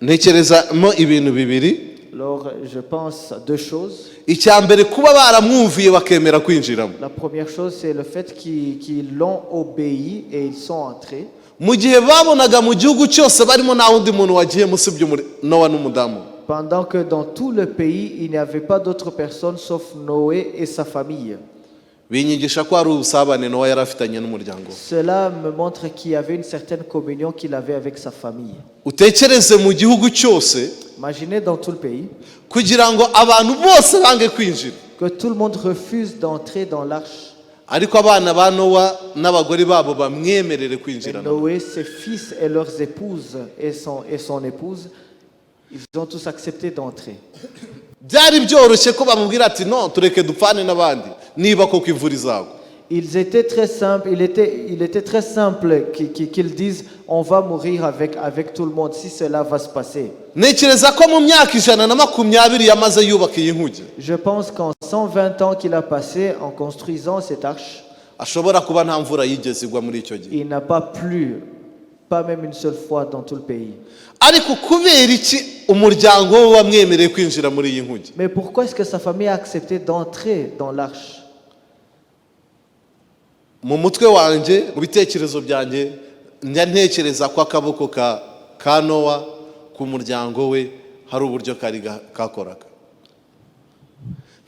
ntekerezamo ibintu bibiri. Alors, je pense à deux choses. icya mbere kuba baramwumviye bakemera kwinjiramo. La première chose, c'est le fait qu'ils l'ont obéi et ils sont entrés. mu gihe babonaga mu gihugu cyose barimo nta wundi muntu wagiyemo usibye Nowa n'umudamu. Pendant que dans tout le pays, il n'y avait pas d'autres personnes sauf Noé et sa famille. binyigisha ko hari ubusabane Nowa yari afitanye n'umuryango. Cela me montre qu'il y avait une certaine communion qu'il avait avec sa famille. utekereze mu gihugu cyose Imaginez dans tout le pays kugira ngo abantu bose bange kwinjira, que tout le monde refuse d'entrer dans l'arche. ariko abana ba Nowa n'abagore babo bamwemerere Mais kwinjirana. Noé, ses fils et leurs épouses et son épouse, ils ont tous accepté d'entrer. byari byoroshye ko bamubwira ati no tureke dupfane n'abandi niba koko imvura izagwa. Ils étaient très simples, il était très simple qu'ils disent on va mourir avec tout le monde si cela va se passer. ntekereza ko mu myaka 120 yamaze yubaka iyi nkuge Je pense qu'en 120 ans qu'il a passé en construisant cette arche, ashobora kuba nta mvura yigeze igwa muri icyo gihe. il n'a pas plu, pas même une seule fois dans tout le pays. ariko kubera iki umuryango we wamwemereye kwinjira muri iyi nkuge? Mais pourquoi est-ce que sa famille a accepté d'entrer dans l'arche? mu mutwe wanjye, mu bitekerezo byanjye, njya ntekereza ko akaboko ka Nowa ku muryango we hari uburyo kari kakoraga.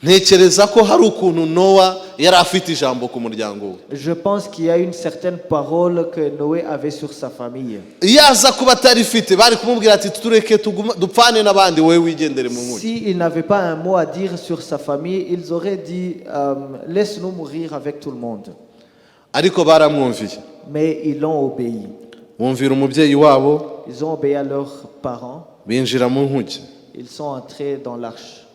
ntekereza ko hari ukuntu Nowa yari afite ijambo ku muryango we. Je pense qu'il y a une certaine parole que Noé avait sur sa famille. iyo aza kuba atarifite bari kumubwira ati tureke dupfane n'abandi, wowe wigendere mu nkuge. S'il n'avait pas un mot à dire sur sa famille, ils auraient dit laisse-nous mourir avec tout le monde. ariko baramwumviye, Mais ils l'ont obéi. bumvira umubyeyi wabo, Ils ont obéi à leurs parents. binjira mu nkuge. Ils sont entrés dans l'arche.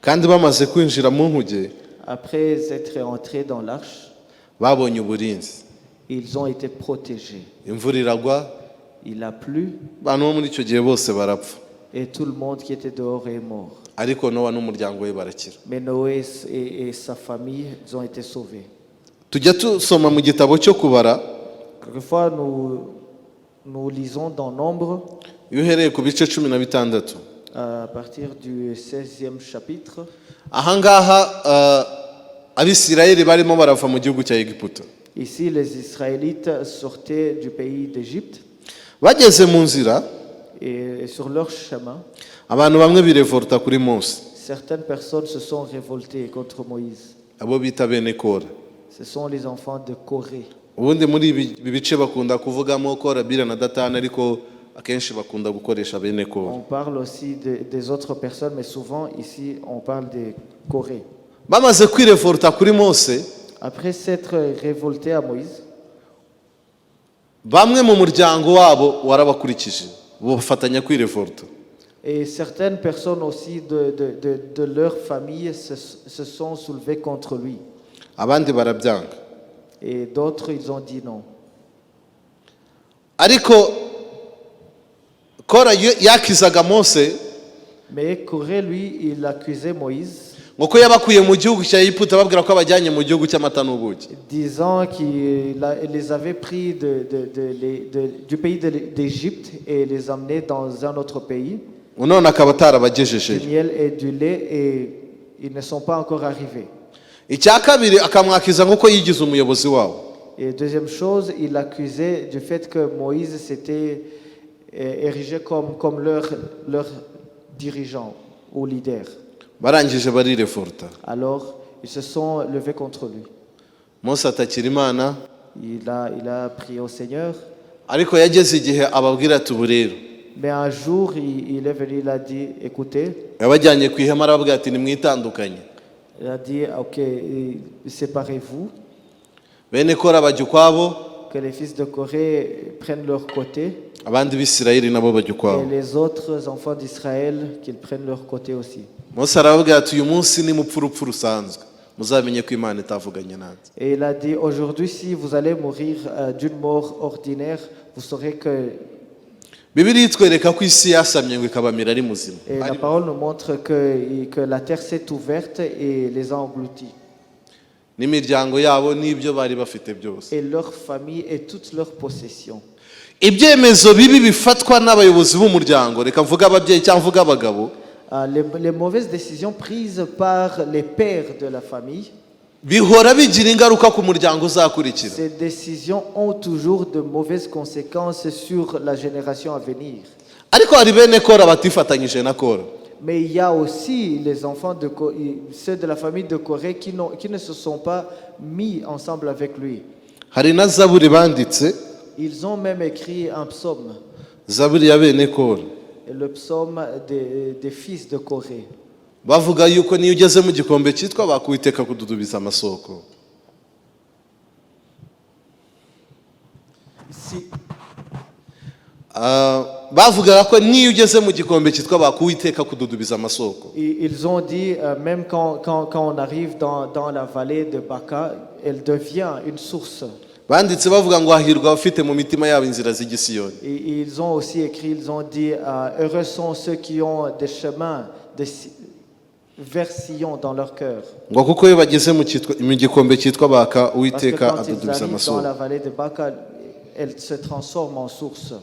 kandi bamaze kwinjira mu nkuge Après être entrés dans l'arche, babonye uburinzi. ils ont été protégés. imvura iragwa, Il a plu abantu bo muri icyo gihe bose barapfa, et tout le monde qui était dehors est mort. ariko Nowa n'umuryango we barakira. Mais Noé et sa famille, ils ont été sauvés. tujya tusoma mu gitabo cyo kubara, Quelquefois, nous lisons dans Nombre, iyo uhereye ku bice 16, à partir du 16e chapitre, ahangaha abisirayeli barimo barava mu gihugu cya Egiputa. ici les Israélites sortaient du pays d'Égypte bageze mu nzira, et sur leur chemin, abantu bamwe birevolta kuri Mose, certaines personnes se sont révoltées contre Moïse. abo bita bene Kora. Ce sont les enfants de Corée. ubundi muri ibi bice bakunda kuvugamo Kora, Bira na Datani, ariko akenshi bakunda gukoresha bene Kora. On parle aussi des autres personnes, mais souvent ici on parle de Corée. bamaze kwirevolta kuri Mose, Après s'être révolté à Moïse, bamwe mu muryango wabo warabakurikije bafatanya kwirevolta. et certaines personnes aussi de leur famille se sont soulevées contre lui. abandi barabyanga. Et d'autres, ils ont dit non. ariko Kora yakizaga Mose Mais Corée, lui, il accusait Moïse, ngo ko yabakuye mu gihugu cya Egiputa babwira ko abajyanye mu gihugu cy'amata n'ubuki. disant qu'il les avait pris du pays d'Égypte et les amenait dans un autre pays, none akaba du atarabagejejeyo. miel et du lait, et ils ne sont pas encore arrivés. icya kabiri akamwakiza nk'uko yigize umuyobozi wabo. Et deuxième chose, il l'accusait du fait que Moïse s'était érigé comme leur dirigeant ou leader. barangije barirevolta. Alors, ils se sont levés contre lui. Mose atakira Imana, Il a prié au Seigneur, ariko yageze igihe ababwira ati ubu rero. mais un jour, il est venu, il a dit, écoutez, yabajyanye ku ihema arababwira ati nimwitandukanye. il a dit, ok, séparez-vous, bene Kora bajya ukwabo, que les fils de Corée prennent leur côté, abandi b'Isirayeli nabo bajya et ukwabo. les autres enfants d'Israël qu'ils prennent leur côté aussi. Mose arababwira ati uyu munsi ni mupfu urupfu rusanzwe, muzamenye ko Imana itavuganye nanjye. Et il a dit, aujourd'hui, si vous allez mourir d'une mort ordinaire, vous saurez que... Bibiliya itwereka ko isi yasamye ngo ikabamira ari muzima. Et la parole nous montre que la terre s'est ouverte et les a engloutis. n'imiryango yabo n'ibyo bari bafite byose. Et leur famille et toutes leurs possessions. ibyemezo bibi bifatwa n'abayobozi b'umuryango, reka mvuga ababyeyi cyangwa mvuga abagabo, Les mauvaises décisions prises par les pères de la famille, ces décisions ont toujours de mauvaises conséquences sur la génération à venir. Mais il y a aussi les enfants ceux de la famille de Corée qui ne se sont pas mis ensemble avec lui. Ils ont même écrit un psaume. Le psaume des fils de Corée. bavuga yuko niyo ugeze mu gikombe cyitwa bakuwiteka kududubiza amasoko. Bavuga ko niyo ugeze mu gikombe cyitwa bakuwiteka kududubiza amasoko. Ils ont dit même quand on arrive dans la vallée de Baka, elle devient une source. Banditse bavuga ngo hahirwa abafite mu mitima yabo inzira z'igisiyoni. Ils ont aussi écrit, ils ont dit heureux sont ceux qui ont des chemins vers Sion dans leur cœur. Ngo kuko iyo bageze mu gikombe cyitwa Baka Uwiteka adudubiza amasoko. Dans la vallée de Baka, elle se transforme en source.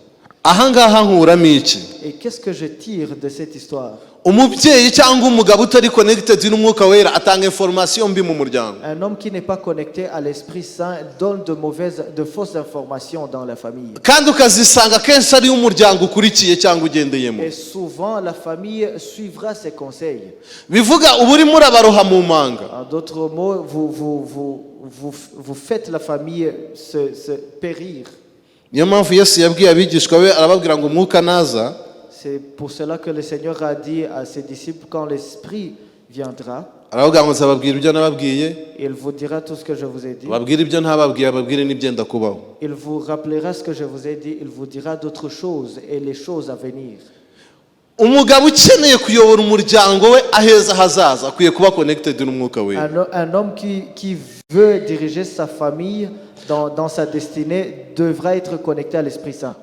Ahangaha nkuramo iki? Et qu'est-ce que je tire de cette histoire? Umubyeyi cyangwa umugabo utari connected n'umwuka wera atanga information mbi mu muryango. Un homme qui n'est pas connecté à l'Esprit Saint donne de fausses informations dans la famille. Kandi ukazisanga kenshi ari umuryango ukurikiye cyangwa ugendeyemo. Et souvent la famille suivra ses conseils. Bivuga uburi muri abaroha mu manga. En d'autres mots, vous faites la famille se périr. Niyo mpamvu Yesu yabwiye abigishwa be arababwira ngo umwuka naza. C'est pour cela que le Seigneur a dit à ses disciples quand l'Esprit viendra, il vous dira tout ce que je vous ai dit. Il vous rappellera ce que je vous ai dit, il vous dira d'autres choses et les choses à venir. Un homme qui veut diriger sa famille dans sa destinée devra être connecté à l'Esprit Saint.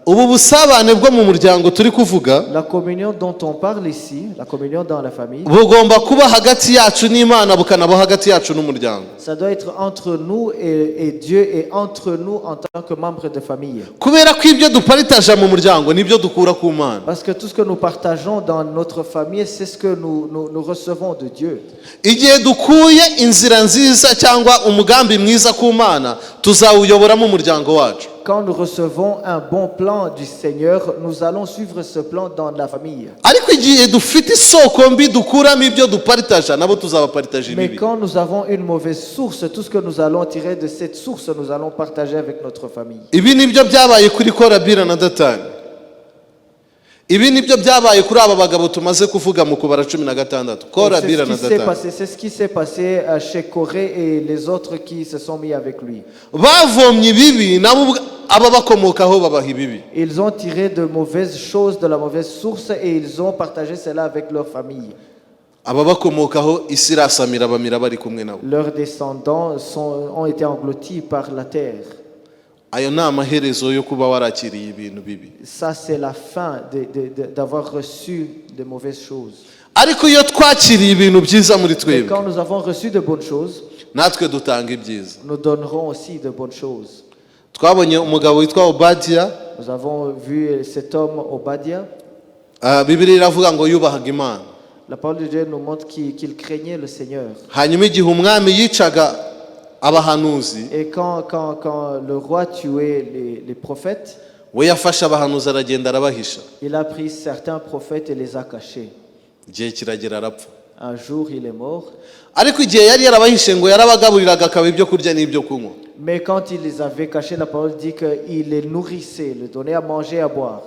La communion dont on parle ici, la communion dans la famille, ça doit être entre nous et Dieu et entre nous en tant que membres de famille. Parce que tout ce que nous partageons dans notre famille, c'est ce que nous recevons de Dieu. Quand nous recevons un bon plan du Seigneur, nous allons suivre ce plan dans la famille. Mais quand nous avons une mauvaise source, tout ce que nous allons tirer de cette source, nous allons partager avec notre famille. C'est ce qui s'est passé chez Corée et les autres qui se sont mis avec lui. Ils ont tiré de mauvaises choses de la mauvaise source et ils ont partagé cela avec leur famille. Leurs descendants ont été engloutis par la terre. Ça, c'est la fin d'avoir reçu de mauvaises choses. Et quand nous avons reçu de bonnes choses, nous donnerons aussi de bonnes choses. Nous avons vu cet homme Obadiah. La parole de Dieu nous montre qu'il craignait le Seigneur. Et quand le roi tuait les prophètes, il a pris certains prophètes et les a cachés. Un jour, il est mort. Mais quand il les avait cachés, la parole dit qu'il les nourrissait, les donnait à manger et à boire.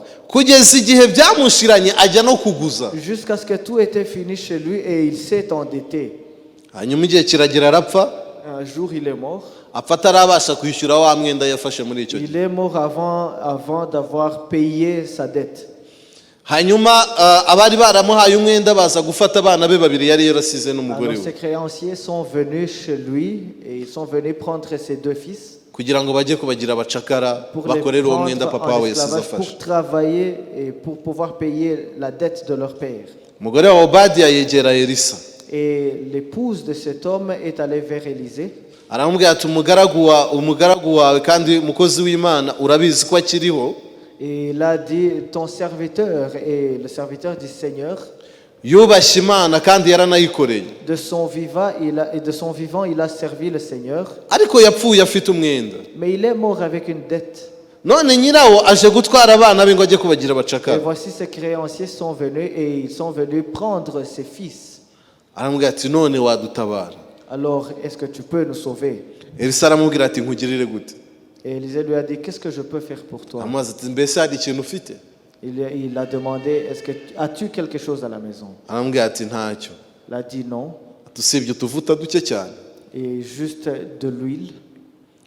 Jusqu'à ce que tout était fini chez lui et il s'est endetté. Un jour, il est mort. Il est mort avant d'avoir payé sa dette. Alors ses créanciers sont venus chez lui et ils sont venus prendre ses deux fils pour les prendre en esclavage, pour travailler et pour pouvoir payer la dette de leur père. Et l'épouse de cet homme est allée vers Élisée. Et il a dit, ton serviteur et le serviteur du Seigneur, yubashye Imana kandi yaranayikoreye. De son vivant, il a servi le Seigneur. Ariko yapfuye afite umwenda. Mais il est mort avec une dette. None nyirawo aje gutwara abana be ngo ajye kubagira Et abacakara. voici ses créanciers sont venus et ils sont venus prendre ses fils. Aramubwira ati none wadutabara. Alors, est-ce que tu peux nous sauver? Elisa aramubwira ati nkugirire gute? Et Élisée lui a dit, qu'est-ce que je peux faire pour toi? Amaze ati mbese hari ikintu ufite? Il a demandé, as-tu quelque chose à la maison? Aramubwira ati ntacyo. Il a dit non. Usibye utuvuta duke cyane. Et juste de l'huile.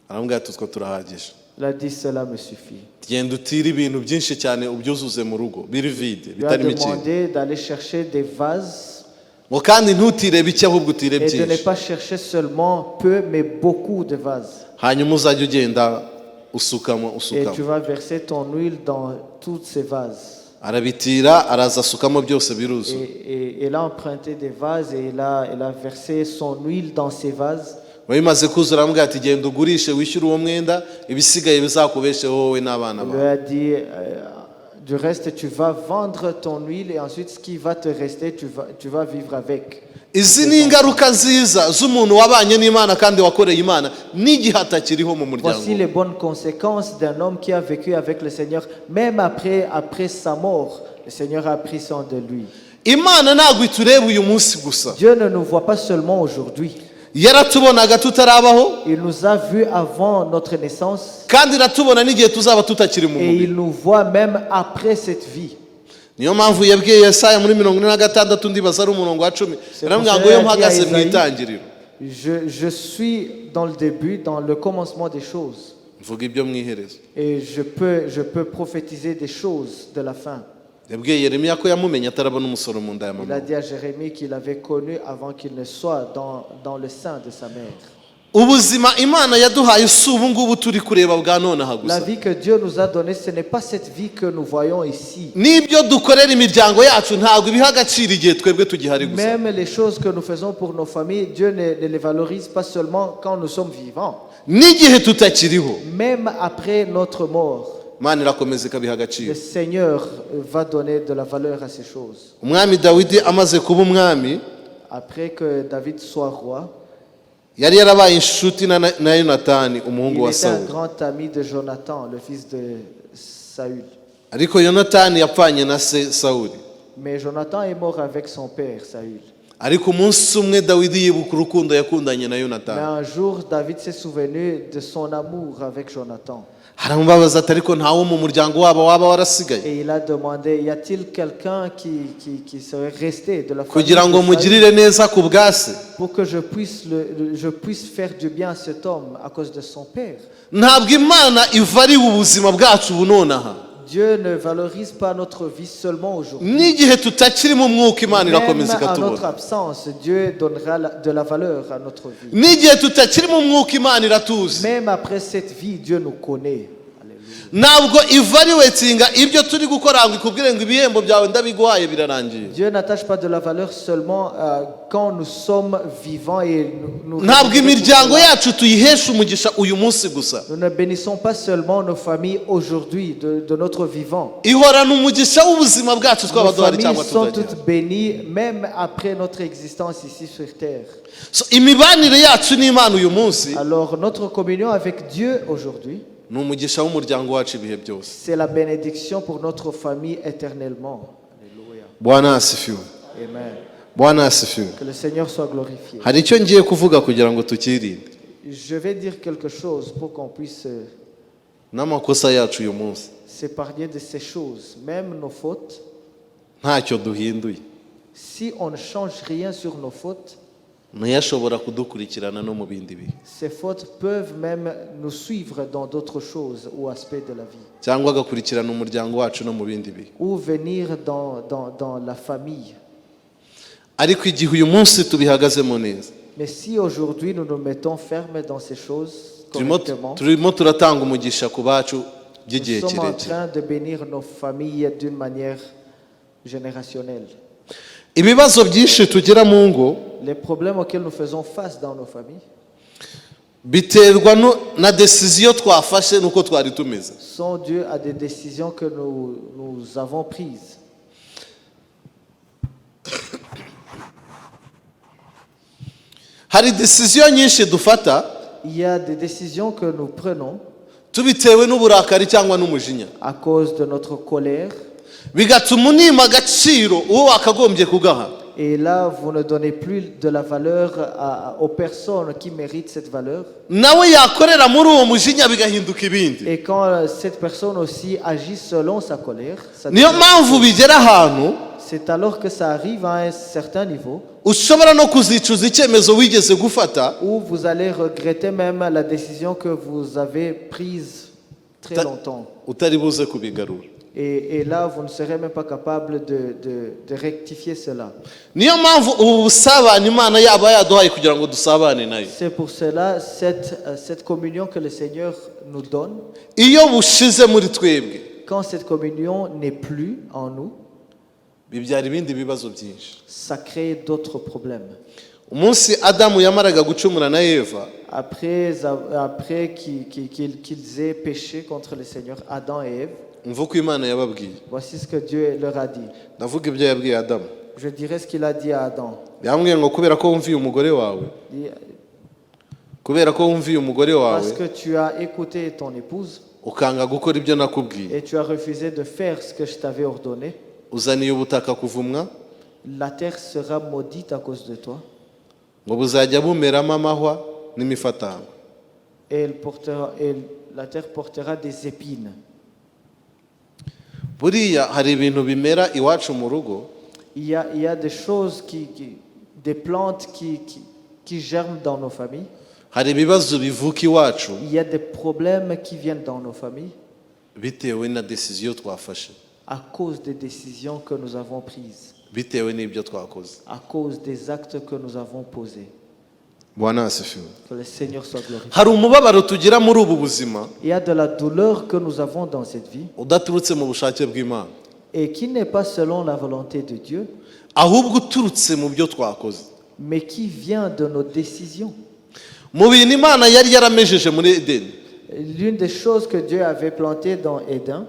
Aramubwira ati utwo turahagije. Il a dit, cela me suffit. Genda utire ibintu byinshi cyane ubyuzuze mu rugo biri vide Il lui a bitarimo ikintu. demandé d'aller chercher des vases. Ngo kandi ntutire bike ahubwo utire Et de ne byinshi. pas chercher seulement peu, mais beaucoup de vases. Hanyuma uzajya ugenda usukamo. Et tu vas verser ton huile dans tous ces vases. Arabitira araza asukamo byose biruzuye. Et il a emprunté des vases et il a versé son huile dans ces vases. Bimaze kuzura aramubwira ati genda ugurishe wishyure uwo mwenda ibisigaye bizakubesheho wowe n'abana Il lui bawe. a dit, du reste, tu vas vendre ton huile et ensuite ce qui va te rester, tu vas vivre avec. Izi ni ingaruka nziza z'umuntu wabanye n'Imana kandi wakoreye Imana n'igihe atakiriho mu muryango. Voici les bonnes conséquences d'un homme qui a vécu avec le Seigneur, même après sa mort. Le Seigneur a pris soin de lui. Imana ntabwo itureba uyu munsi gusa. Dieu ne nous voit pas seulement aujourd'hui. Yaratubonaga tutarabaho. Il nous a vus avant notre naissance. Kandi iratubona n'igihe tuzaba tutakiri mu Et mubiri. il nous voit même après cette vie. Niyo mpamvu yabwiye Yesaya muri 46 ndibaza ari umurongo wa 10. Yaramubwira ngo yo mpagaze mu itangiriro. Je suis dans le début, dans le commencement des choses. Mvuga ibyo mwiherezo. Et je peux prophétiser des choses de la fin. Yabwiye Yeremiya ko yamumenye atarabona umusoro mu nda ya Il a mama. dit à Jérémie qu'il avait connu avant qu'il ne soit dans le sein de sa mère. Ubuzima Imana yaduhaye si ubu ngubu turi kureba bwa none aha La gusa. vie que Dieu nous a donnée, ce n'est pas cette vie que nous voyons ici. N'ibyo dukorera imiryango yacu ntabwo ibiha agaciro igihe twebwe tugihari gusa. Même les choses que nous faisons pour nos familles, Dieu ne les valorise pas seulement quand nous sommes vivants. N'igihe tutakiriho Même après notre mort, Imana irakomeza ikabiha le agaciro. Seigneur va donner de la valeur à ces choses. Umwami Dawidi amaze kuba umwami Après que David soit roi, yari yarabaye inshuti na Yonatani umuhungu il wa était un Sawuli. grand ami de Jonathan, le fils de Saül. Ariko Yonatani yapfanye na se Sawuli. Mais Jonathan est mort avec son père, Saül. Ariko umunsi umwe Dawidi yibuka urukundo yakundanye na Mais Yonatani. un jour, David s'est souvenu de son amour avec Jonathan. Haramubabaza ati ariko ntawo mu muryango wabo waba warasigaye Et il a demandé, y a-t-il quelqu'un qui serait resté de la famille kugira ngo de Saül mugirire neza ku bwase. pour que je puisse faire du bien à cet homme à cause de son père? Ntabwo Imana ivariwe ubuzima bwacu bunonaha. Dieu ne valorise pas notre vie seulement aujourd'hui. N'igihe tutakiri mu mwuka Imana Même irakomeza à notre ikatubona. absence, Dieu donnera de la valeur à notre vie. N'igihe tutakiri mu mwuka Imana iratuzi. Même après cette vie, Dieu nous connaît. Ntabwo ivariwe tsinga ibyo turi gukora ngo ikubwire ngo ibihembo byawe ndabiguhaye birarangiye. Dieu n'attache pas de la valeur seulement quand nous sommes vivants et nous Ntabwo imiryango yacu tuyihesha umugisha uyu munsi gusa. Nous ne bénissons pas seulement nos familles aujourd'hui de notre vivant. Ihorana umugisha w'ubuzima bwacu twaba Nos duhari familles cyangwa sont tutagihari. toutes bénies même après notre existence ici sur terre. So, imibanire yacu n'Imana uyu munsi Alors notre communion avec Dieu aujourd'hui, ni umugisha w'umuryango wacu ibihe byose. c'est la bénédiction pour notre famille éternellement. Alléluia. Bwana asifiwe. Amen. Bwana asifiwe. Que le Seigneur soit glorifié. Hari icyo ngiye kuvuga kugira ngo tukirinde Je vais dire quelque chose pour qu'on puisse n'amakosa yacu uyu munsi s'épargner de ces choses, même nos fautes. ntacyo duhinduye. Si on ne change rien sur nos fautes, nayo ashobora kudukurikirana no mu bindi bihe ces fautes peuvent même nous suivre dans d'autres choses ou aspects de la vie. cyangwa agakurikirana umuryango wacu no mu bindi bihe. Ou venir dans la famille. Ariko igihe uyu munsi tubihagazemo neza Mais si aujourd'hui nous nous mettons fermes dans ces choses correctement, turimo turatanga umugisha ku bacu nous by'igihe sommes en kirekire. train de bénir nos familles d'une manière générationnelle. Ibibazo byinshi tugira mu ngo Les problèmes auxquels nous faisons face dans nos familles biterwa na decision twafashe nuko twari tumeze. sont dus à des décisions que nous avons prises. hari decision nyinshi dufata Il y a des décisions que nous prenons tubitewe n'uburakari cyangwa n'umujinya à cause de notre colère. bigatuma unima agaciro uwo wakagombye kugaha. Et là, vous ne donnez plus de la valeur aux personnes qui méritent cette valeur. nawe yakorera muri uwo mujinya bigahinduka ibindi. Et quand cette personne aussi agit selon sa colère, niyo mpamvu bigera ahantu c'est alors que ça arrive à un certain niveau ushobora no kuzicuza icyemezo wigeze gufata où vous allez regretter même la décision que vous avez prise très longtemps. utari buze kubigarura. Et là, vous ne serez même pas capable de rectifier cela. niyo mpamvu ubu busabane Imana yaba yaduhaye kugira ngo dusabane nayo. C'est pour cela cette communion que le Seigneur nous donne. iyo bushize muri twebwe Quand cette communion n'est plus en nous, bibyara ibindi bibazo byinshi. ça crée d'autres problèmes. umunsi Adamu yamaraga gucumura na Eva, Après qu'ils aient péché contre le Seigneur, Adam et Ève, umva uko Imana yababwiye. voici ce que Dieu leur a dit. ndavuga ibyo yabwiye Adamu. Je dirais ce qu'il a dit à Adam. yambwiye ngo kubera ko wumviye umugore wawe kubera ko wumviye umugore wawe Parce que tu as écouté ton épouse ukanga gukora ibyo nakubwiye, et tu as refusé de faire ce que je t'avais ordonné, uzaniye ubutaka kuvumwa, la terre sera maudite à cause de toi ngo buzajya bumeramo amahwa n'imifatangwe. et la terre portera des épines. buriya hari ibintu bimera iwacu mu rugo Il y a des choses, des plantes qui germent dans nos familles. hari ibibazo bivuka iwacu Il y a des problèmes qui viennent dans nos familles bitewe na decision twafashe, à cause des décisions que nous avons prises, bitewe n'ibyo twakoze. à cause des actes que nous avons posés. Bwana asifiwe. Que le Seigneur soit glorifié. hari umubabaro tugira muri ubu buzima Il y a de la douleur que nous avons dans cette vie udaturutse mu bushake bw'Imana, et qui n'est pas selon la volonté de Dieu, ahubwo uturutse mu byo twakoze, mais qui vient de nos décisions. mu bintu Imana yari yaramejeje muri Edeni. L'une des choses que Dieu avait plantées dans Éden,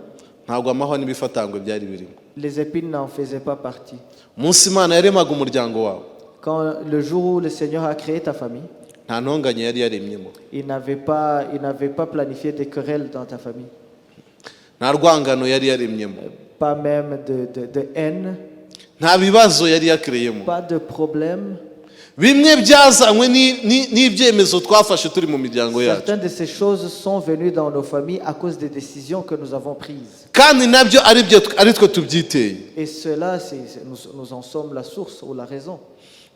ntabwo amahwa n'ibifatangwe byari birimo. les épines n'en faisaient pas partie. umunsi Imana yaremaga umuryango wawe, Quand le jour où le Seigneur a créé ta famille, nta ntonganya yari yaremyemo, il n'avait pas planifié des querelles dans ta famille, nta rwangano yari yaremyemo, pas même de haine, nta bibazo yari yakereyemo. pas de problème. bimwe byazanywe n'ibyemezo twafashe turi mu miryango yacu, Certaines de ces choses sont venues dans nos familles à cause des décisions que nous avons prises. kandi nabyo ari twe tubyiteye. Et cela, nous en sommes la source ou la raison.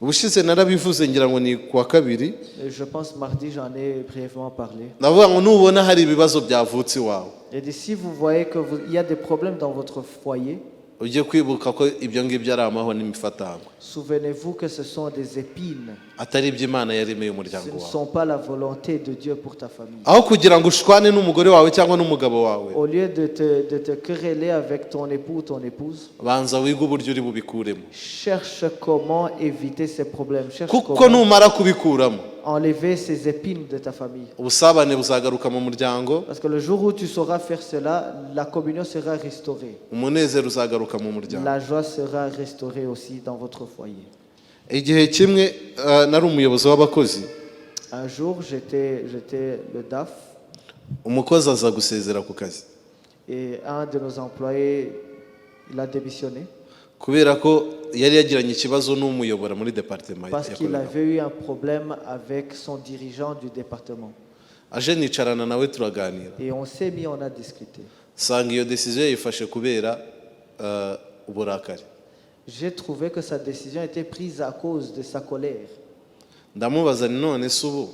ubushize narabivuze ngira ngo ni kuwa kabiri, Et je pense mardi, j'en ai brièvement parlé. ndavuga ngo nubona hari ibibazo byavutse iwawe, Et si vous voyez qu'il y a des problèmes dans votre foyer, ujye kwibuka ko ibyo ngibyo ari amahwa n'imifatangwe, souvenez-vous que ce sont des épines. atari ibyo Imana yaremeye Ce umuryango ne wawe. sont pas la volonté de Dieu pour ta famille. aho kugira ngo ushwane n'umugore wawe cyangwa n'umugabo wawe, Au lieu de te quereller avec ton époux ou ton épouse, banza wige uburyo uri bubikuremo, cherche comment éviter ces problèmes. Cherche kuko comment numara kubikuramo enlever ces épines de ta famille. ubusabane buzagaruka mu muryango, Parce que le jour où tu sauras faire cela, la communion sera restaurée. umunezero uzagaruka mu muryango. La joie sera restaurée aussi dans votre foyer. igihe kimwe nari umuyobozi w'abakozi, Un jour, j'étais le DAF umukozi aza gusezera ku kazi et un de nos employés, il a démissionné kubera ko yari yagiranye ikibazo n'umuyobora muri departement parce qu'il yakoreraga. avait eu un problème avec son dirigeant du département. aje nicarana nawe turaganira, Et on s'est mis, on a discuté. sanga iyo decision yayifashe kubera uburakari. J'ai trouvé que sa décision était prise à cause de sa colère. ndamubaza ni none se ubu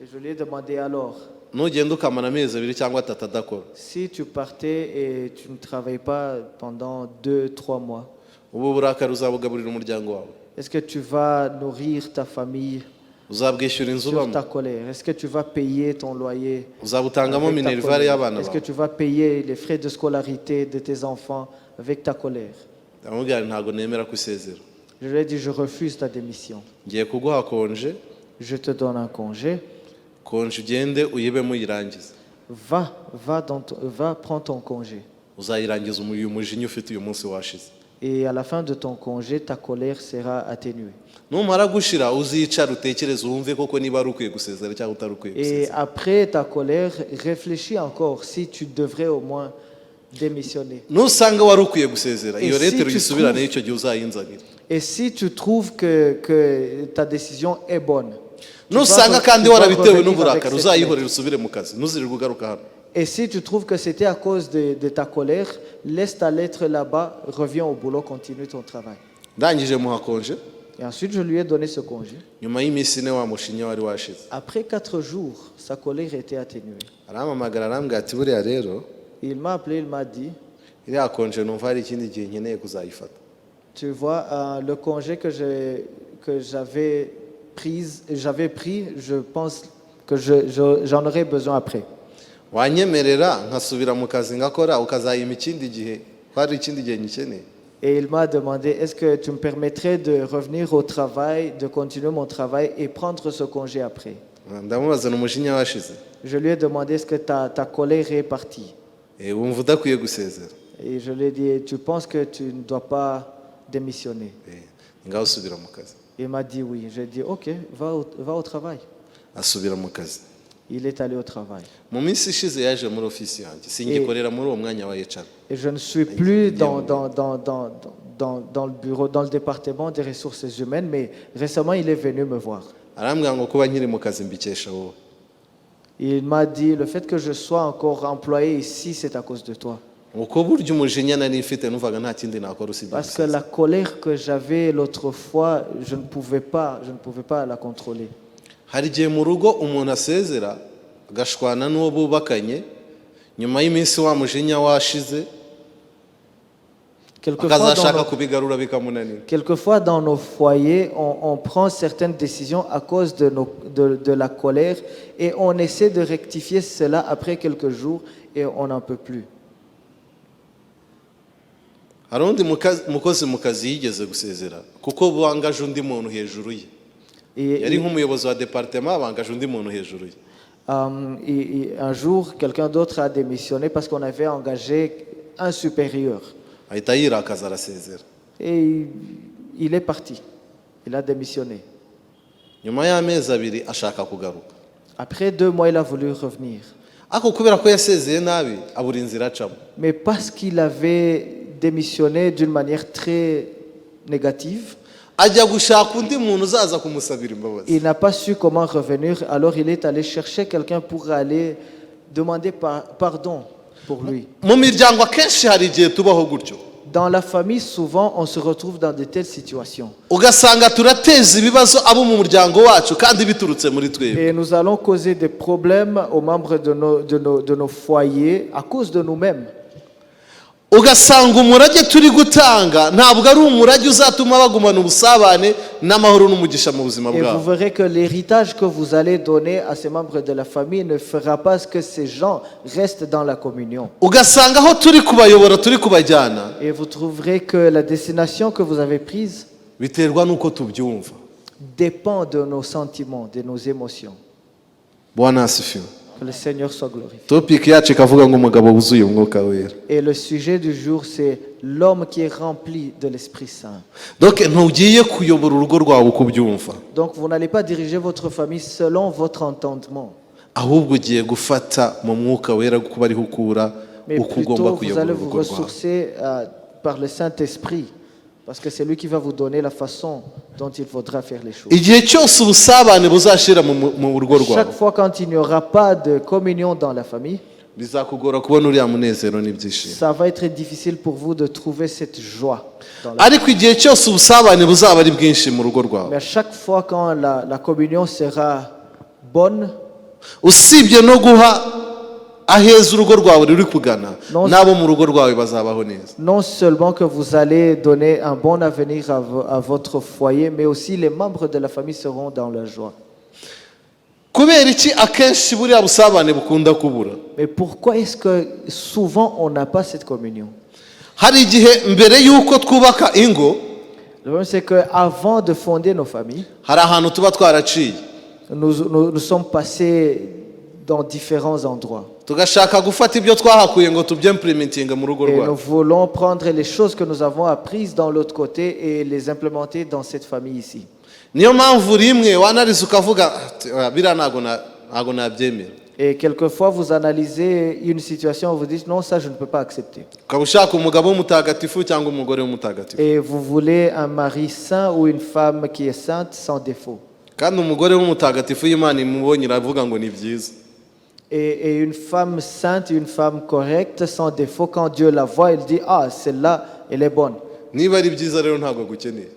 Et je lui ai demandé alors, nugenda ukamara amezi abiri cyangwa atatu adakora, si tu partais et tu ne travailles pas pendant 2-3 mois, ubu burakari uzabugaburira umuryango wawe, est-ce que tu vas nourrir ta famille uzabwishyura inzu sur ubamo, ta colère? Est-ce que tu vas payer ton loyer uzabutangamo avec ta minerivare colère? y'abana Est-ce que bawe. tu vas payer les frais de scolarité de tes enfants avec ta colère? ndamubwira nti ntabwo nemera ko usezera, Je lui ai dit, je refuse ta démission. ngiye kuguha konje, Je te donne un congé. konje ugende uyibemo uyirangize, Va, prends ton congé. uzayirangiza uyu mujinya ufite uyu munsi washize. Et à la fin de ton congé, ta colère sera atténuée. numara gushira uzicara utekereze wumve koko niba ari ukwiye gusezera cyangwa utari ukwiye Et gusezera. après ta colère, réfléchis encore si tu devrais au moins démissionner. Nusanga wari ukwiye gusezera iyo si lettre tu uyisubirane icyo gihe uzayinzanira. Et si tu trouves que ta décision est bonne, Nusanga tu kandi vas warabitewe revenir avec n'uburakari cette uzayihorera usubire mu kazi ntuzirirwe ugaruka hano. Et si tu trouves que c'était à cause de ta colère, laisse ta lettre là-bas, reviens au boulot, continue ton travail. Ndangije muha konje Et ensuite, je lui ai donné ce congé. nyuma y'iminsi ine wa mushinya wari washize. Après 4 jours, sa colère était atténuée. Arampamagara arambwira ati buriya rero Il m'a appelé, il m'a dit, iriya konje numva hari ikindi gihe nkeneye kuzayifata. tu vois, le congé que j'avais pris, je pense que j'en aurais besoin après. Wanyemerera nkasubira mu kazi ngakora ukazayima ikindi gihe ko hari ikindi gihe nyikeneye. Et il m'a demandé, est-ce que tu me permettrais de revenir au travail, de continuer mon travail et prendre ce congé après? Ndamubaza n'umushinya washize. Je lui ai demandé, est-ce que ta colère est partie? Wumva udakwiye gusezera. Et je lui ai dit, tu penses que tu ne dois pas démissionner? Ngaho usubira mu kazi. Il m'a dit oui. J'ai dit, ok, va au travail. Asubira mu kazi. Il est allé au travail. Mu minsi ishize yaje muri ofisi yanjye singikorera muri uwo mwanya wa HR. Et je ne suis plus dans le bureau, dans le département des ressources humaines, mais récemment, il est venu me voir. Arambwira ngo kuba nkiri mu kazi mbikesha wowe. Il m'a dit, le fait que je sois encore employé ici, c'est à cause de toi. Uko buryo umujinya nari mfite numvaga nta kindi nakora usibye. Parce que la colère que j'avais l'autre fois, je ne pouvais pas la contrôler. Hari igihe mu rugo umuntu asezera agashwana n'uwo bubakanye nyuma y'iminsi wa mujinya washize akazashaka kubigarura bikamunanira. Quelquefois dans nos foyers, on prend certaines décisions à cause de la colère et on essaie de rectifier cela après quelques jours et on n'en peut plus. Hari undi mukozi mu kazi yigeze gusezera kuko bangaje undi muntu hejuru ye. Yari nk'umuyobozi wa département bangaje undi muntu hejuru ye. Un jour, quelqu'un d'autre a démissionné parce qu'on avait engagé un supérieur. Ahita yirakaza arasezera. Et il est parti. Il a démissionné. Nyuma y'amezi abiri ashaka kugaruka. Après 2 mois, il a voulu revenir. Ako kubera ko yasezeye nabi abura inzira acamo. Mais parce qu'il avait démissionné d'une manière très négative, il n'a pas su comment revenir, alors il est allé chercher quelqu'un pour aller demander pardon pour lui. Dans la famille, souvent, on se retrouve dans de telles situations. Et nous allons causer des problèmes aux membres de nos foyers à cause de nous-mêmes. Ugasanga umurage turi gutanga ntabwo ari umurage uzatuma bagumana ubusabane n'amahoro n'umugisha mu buzima bwabo. Et vous verrez que l'héritage que vous allez donner à ces membres de la famille ne fera pas ce que ces gens restent dans la communion. Ugasanga aho turi kubayobora turi kubajyana. Et vous trouverez que la destination que vous avez prise biterwa nuko tubyumva. Dépend de nos sentiments, de nos émotions. Bwana asifiwe. Que le Seigneur soit glorifié. Topic yacu ikavuga ngo umugabo wuzuye umwuka wera. Et le sujet du jour, c'est l'homme qui est rempli de l'Esprit Saint. Donc ntugiye kuyobora urugo rwawe uko ubyumva. Donc vous n'allez pas diriger votre famille selon votre entendement. Ahubwo ugiye gufata mu mwuka wera kuba ari hukura uko ugomba kuyobora urugo rwawe. Mais plutôt vous allez vous ressourcer par le Saint-Esprit. Parce que c'est lui qui va vous donner la façon dont il faudra faire les choses. Chaque fois quand il n'y aura pas de communion dans la famille, ça va être difficile pour vous de trouver cette joie dans la famille. Mais à chaque fois quand la communion sera bonne, non seulement que vous allez donner un bon avenir à votre foyer, mais aussi les membres de la famille seront dans la joie. Mais pourquoi est-ce que souvent on n'a pas cette communion? Le problème c'est qu'avant de fonder nos familles, nous sommes passés dans différents endroits. tugashaka gufata ibyo twahakuye ngo tubyemplementinge mu rugo Et nous rwacu. voulons prendre les choses que nous avons apprises dans l'autre côté et les implémenter dans cette famille ici. Niyo mpamvu rimwe wanariza ukavuga ati, "Oya, biriya ntago nabyemera." Et quelquefois, vous analysez une situation et vous dites non, ça je ne peux pas accepter. Ukaba ushaka umugabo w'umutagatifu cyangwa umugore w'umutagatifu. Et vous voulez un mari saint ou une femme qui est sainte sans défaut. Kandi umugore w'umutagatifu y'Imana imubonye iravuga ngo ni byiza. Et une femme sainte, une femme correcte, sans défaut, quand Dieu la voit, il dit ah, celle-là, elle est bonne. Niba ari byiza rero ntabwo agukeneye.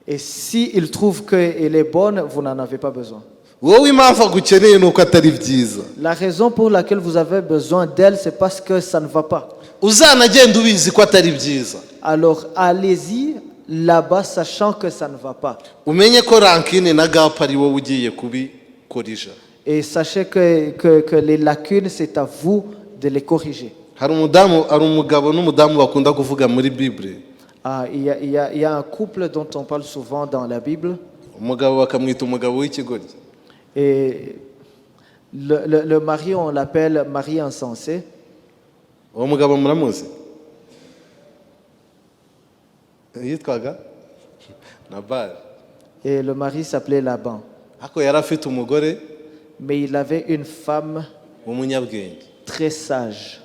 Et si il trouve qu'elle est bonne, vous n'en avez pas besoin. Wowe impamvu agukeneye ni uko atari byiza. La raison pour laquelle vous avez besoin d'elle, c'est parce que ça ne va pas. Uzanagenda ubizi ko atari byiza. Alors allez-y là-bas, sachant que ça ne va pas. Umenye ko rankine na gap ari wowe ugiye kubikorija. Et sachez que les lacunes, c'est à vous de les corriger. Hari umugabo n'umudamu bakunda kuvuga muri Bible. Ah, il y a un couple dont on parle souvent dans la Bible. Umugabo bakamwita umugabo w'ikigoryi. Et le mari, on l'appelle mari insensé. Uwo mugabo muramuzi? Yitwaga Nabal. Et le mari s'appelait Laban. Ako yari afite umugore Mais il avait une femme w'umunyabwenge. très sage.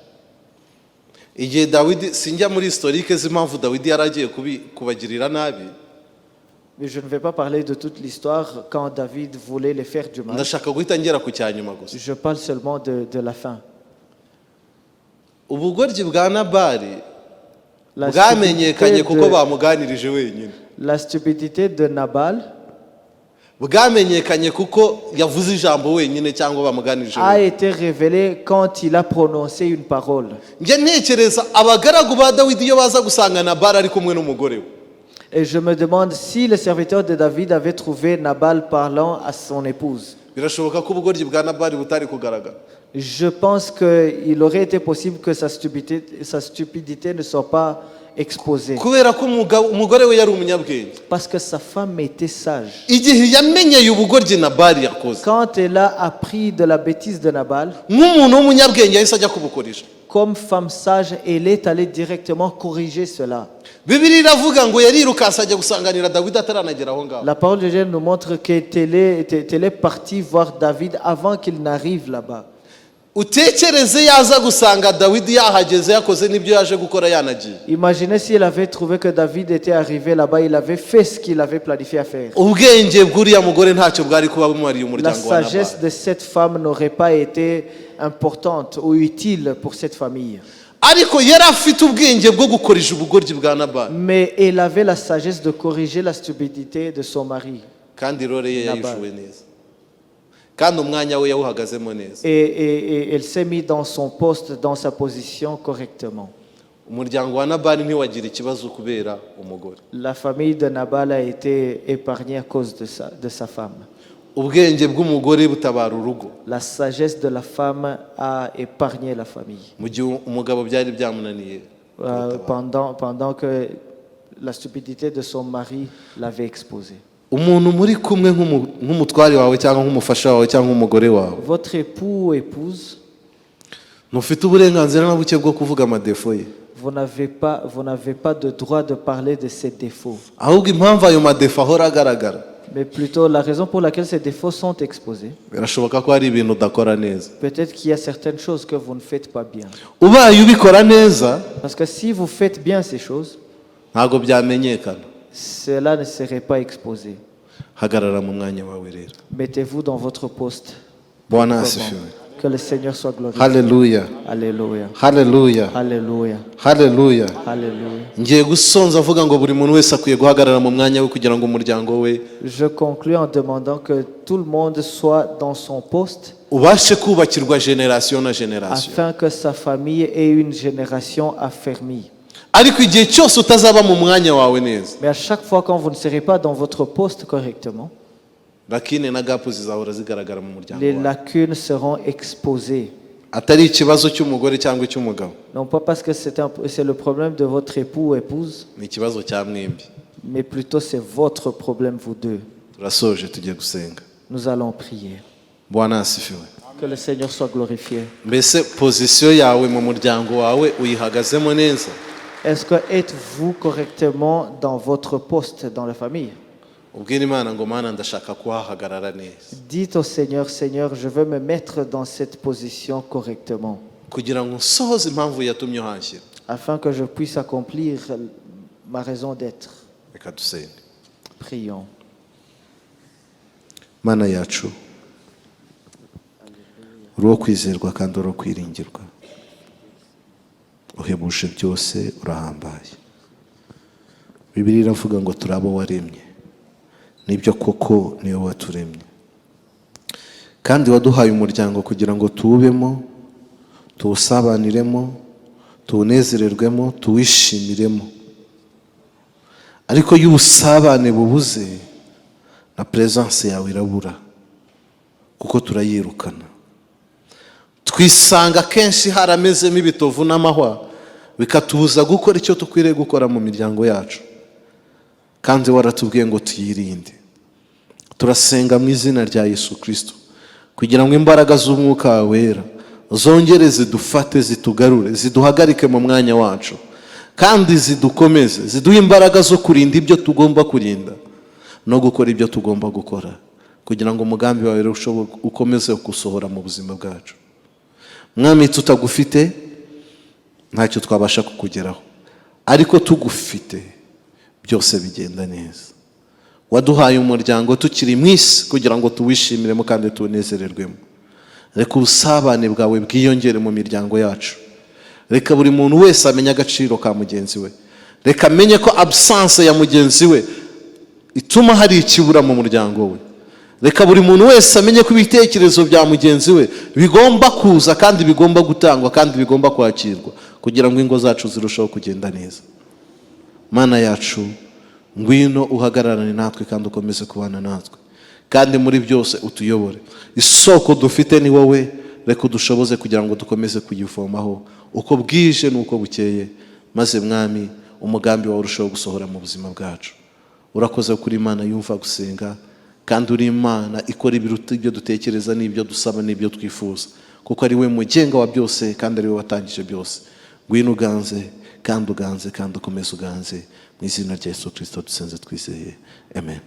Igihe Dawidi sinjya muri historique z'impamvu Dawidi yaragiye kubagirira nabi. Mais je ne vais pas parler de toute l'histoire quand David voulait les faire du mal. Ndashaka guhita ngera ku cyanyuma gusa. Je parle seulement de la fin. Ubugoryi bwa Nabali La bwamenyekanye kuko stupidité bamuganirije wenyine. La stupidité de Nabal Bwamenyekanye kuko yavuze ijambo wenyine cyangwa bamuganirije a wenyine. été révélé quand il a prononcé une parole. Njye ntekereza abagaragu ba Dawidi iyo baza gusanga Nabali ari kumwe n'umugore we. Et je me demande si les serviteurs de David avaient trouvé Nabal parlant à son épouse. Birashoboka ko ubugoryi bwa Nabali butari kugaragara. Je pense qu'il aurait été possible que sa stupidité ne soit pas exposée. Kubera ko umugore we yari umunyabwenge. Parce que sa femme était sage. Igihe yamenyeye ubugoryi Nabali yakoze. Quand elle a appris de la bêtise de Nabal, Nk'umuntu w'umunyabwenge yahise ajya kubukoresha. comme femme sage, elle est allée directement corriger cela. Bibiliya iravuga ngo yarirukanse ajya gusanganira Dawidi ataranagera aho ngaho. La parole de Dieu nous montre qu'elle est partie voir David avant qu'il n'arrive là-bas. Utekereze yaza gusanga Dawidi yahageze yakoze n'ibyo yaje gukora yanagiye. Imaginez s'il avait trouvé que David était arrivé là-bas, il avait fait ce qu'il avait planifié à faire. Ubwenge bw'uriya mugore ntacyo bwari kuba bumariye La umuryango wa sagesse Nabali. de cette femme n'aurait pas été importante ou utile pour cette famille. Ariko yari afite ubwenge bwo gukoresha ubugoryi bwa Nabali. Mais elle avait la sagesse de corriger la stupidité de son mari. Kandi role ye Nabali. yayishuwe neza. Kandi umwanya we yawuhagazemo neza. Et elle s'est mise dans son poste, dans sa position correctement. Umuryango wa Nabali ntiwagira ikibazo kubera umugore. La famille de Nabal a été épargnée à cause de sa femme. Ubwenge bw'umugore butabara urugo. La sagesse de la femme a épargné la famille. Mu gihe umugabo byari byamunaniye. Pendant que la stupidité de son mari l'avait exposé. Umuntu muri kumwe nk'umutwari wawe cyangwa nk'umufasha wawe cyangwa umugore wawe. Votre époux ou épouse, Ntufite uburenganzira na buke bwo kuvuga amadefo ye. vous n'avez pas de droit de parler de ses défauts. Ahubwo impamvu ayo madefo ahora agaragara. Mais plutôt la raison pour laquelle ces défauts sont exposés. Birashoboka ko hari ibintu udakora neza. Peut-être qu'il y a certaines choses que vous ne faites pas bien. Ubaye ubikora neza Parce que si vous faites bien ces choses, ntago byamenyekana. cela ne serait pas exposé. Hagarara mu mwanya wawe rero. Mettez-vous dans votre poste. Bwana asifiwe. Que le Seigneur soit glorifié. Haleluya. Alléluia. Haleluya. Alléluia. Haleluya. Alléluia. Ngiye gusonza avuga ngo buri muntu wese akwiye guhagarara mu mwanya we kugira ngo umuryango we Je conclus en demandant que tout le monde soit dans son poste ubashe kubakirwa generation na generation. afin que sa famille ait une génération affermie. Ariko igihe cyose utazaba mu mwanya wawe neza, Mais à chaque fois quand vous ne serez pas dans votre poste correctement, lakini na gapu zizahora zigaragara mu muryango les wawe. lacunes seront exposées. Atari ikibazo cy'umugore cyangwa icy'umugabo, Non pas parce que c'est le problème de votre époux ou épouse, ni ikibazo cya mwembi. mais plutôt c'est votre problème vous deux. Turasoje tugiye gusenga. Nous allons prier. Bwana asifiwe. Que le Seigneur soit glorifié. Mbese position yawe mu muryango wawe uyihagazemo neza? Est-ce que êtes-vous correctement dans votre poste dans la famille? Ubwira Imana ngo Mana ndashaka kuhahagarara neza. Dites au Seigneur, Seigneur, je veux me mettre dans cette position correctement. Kugira ngo nsohoze impamvu yatumye uhanshyira. Afin que je puisse accomplir ma raison d'être. Reka dusenge. Prions. Mana yacu, uri uwo kwizerwa kandi uri uwo kwiringirwa, uhebuje byose, urahambaye. Bibiliya iravuga ngo turi abo waremye, nibyo koko niyo waturemye, kandi waduhaye umuryango kugira ngo tuwubemo, tuwusabaniremo, tuwunezererwemo, tuwishimiremo. Ariko iyo ubusabane bubuze, na presence yawe irabura, kuko turayirukana. Twisanga kenshi haramezemo ibitovu n'amahwa, bikatubuza gukora icyo tukwiriye gukora mu miryango yacu, kandi waratubwiye ngo tuyirinde. Turasenga mu izina rya Yesu Kristo, kugira ngo imbaraga z'umwuka wera zongere zidufate, zitugarure, ziduhagarike mu mwanya wacu, kandi zidukomeze, ziduhe imbaraga zo kurinda ibyo tugomba kurinda no gukora ibyo tugomba gukora, kugira ngo umugambi wawe ukomeze gusohora mu buzima bwacu. Mwami, tutagufite ntacyo twabasha kukugeraho, ariko tugufite byose bigenda neza. Waduhaye umuryango tukiri mu isi kugira ngo tuwishimiremo kandi tunezererwemo. Reka ubusabane bwawe bwiyongere mu miryango yacu. Reka buri muntu wese amenye agaciro ka mugenzi we. Reka amenye ko absence ya mugenzi we ituma hari ikibura mu muryango we. Reka buri muntu wese amenye ko ibitekerezo bya mugenzi we bigomba kuza kandi bigomba gutangwa kandi bigomba kwakirwa, kugira ngo ingo zacu zirusheho kugenda neza. Mana yacu, ngwino uhagararane natwe kandi ukomeze kubana natwe, kandi muri byose utuyobore. Isoko dufite ni wowe, reka udushoboze kugira ngo dukomeze kuyivomaho uko bwije n'uko bukeye, maze Mwami, umugambi wawe urusheho gusohora mu buzima bwacu. Urakoze kuri Imana yumva gusenga, kandi uri Imana ikora ibiruta ibyo dutekereza n'ibyo dusaba n'ibyo twifuza, kuko ari we mugenga wa byose kandi ari we watangije byose. Ngwino uganze kandi uganze kandi ukomeze uganze, mu izina rya Yesu Kristo dusenze twizeye, amen.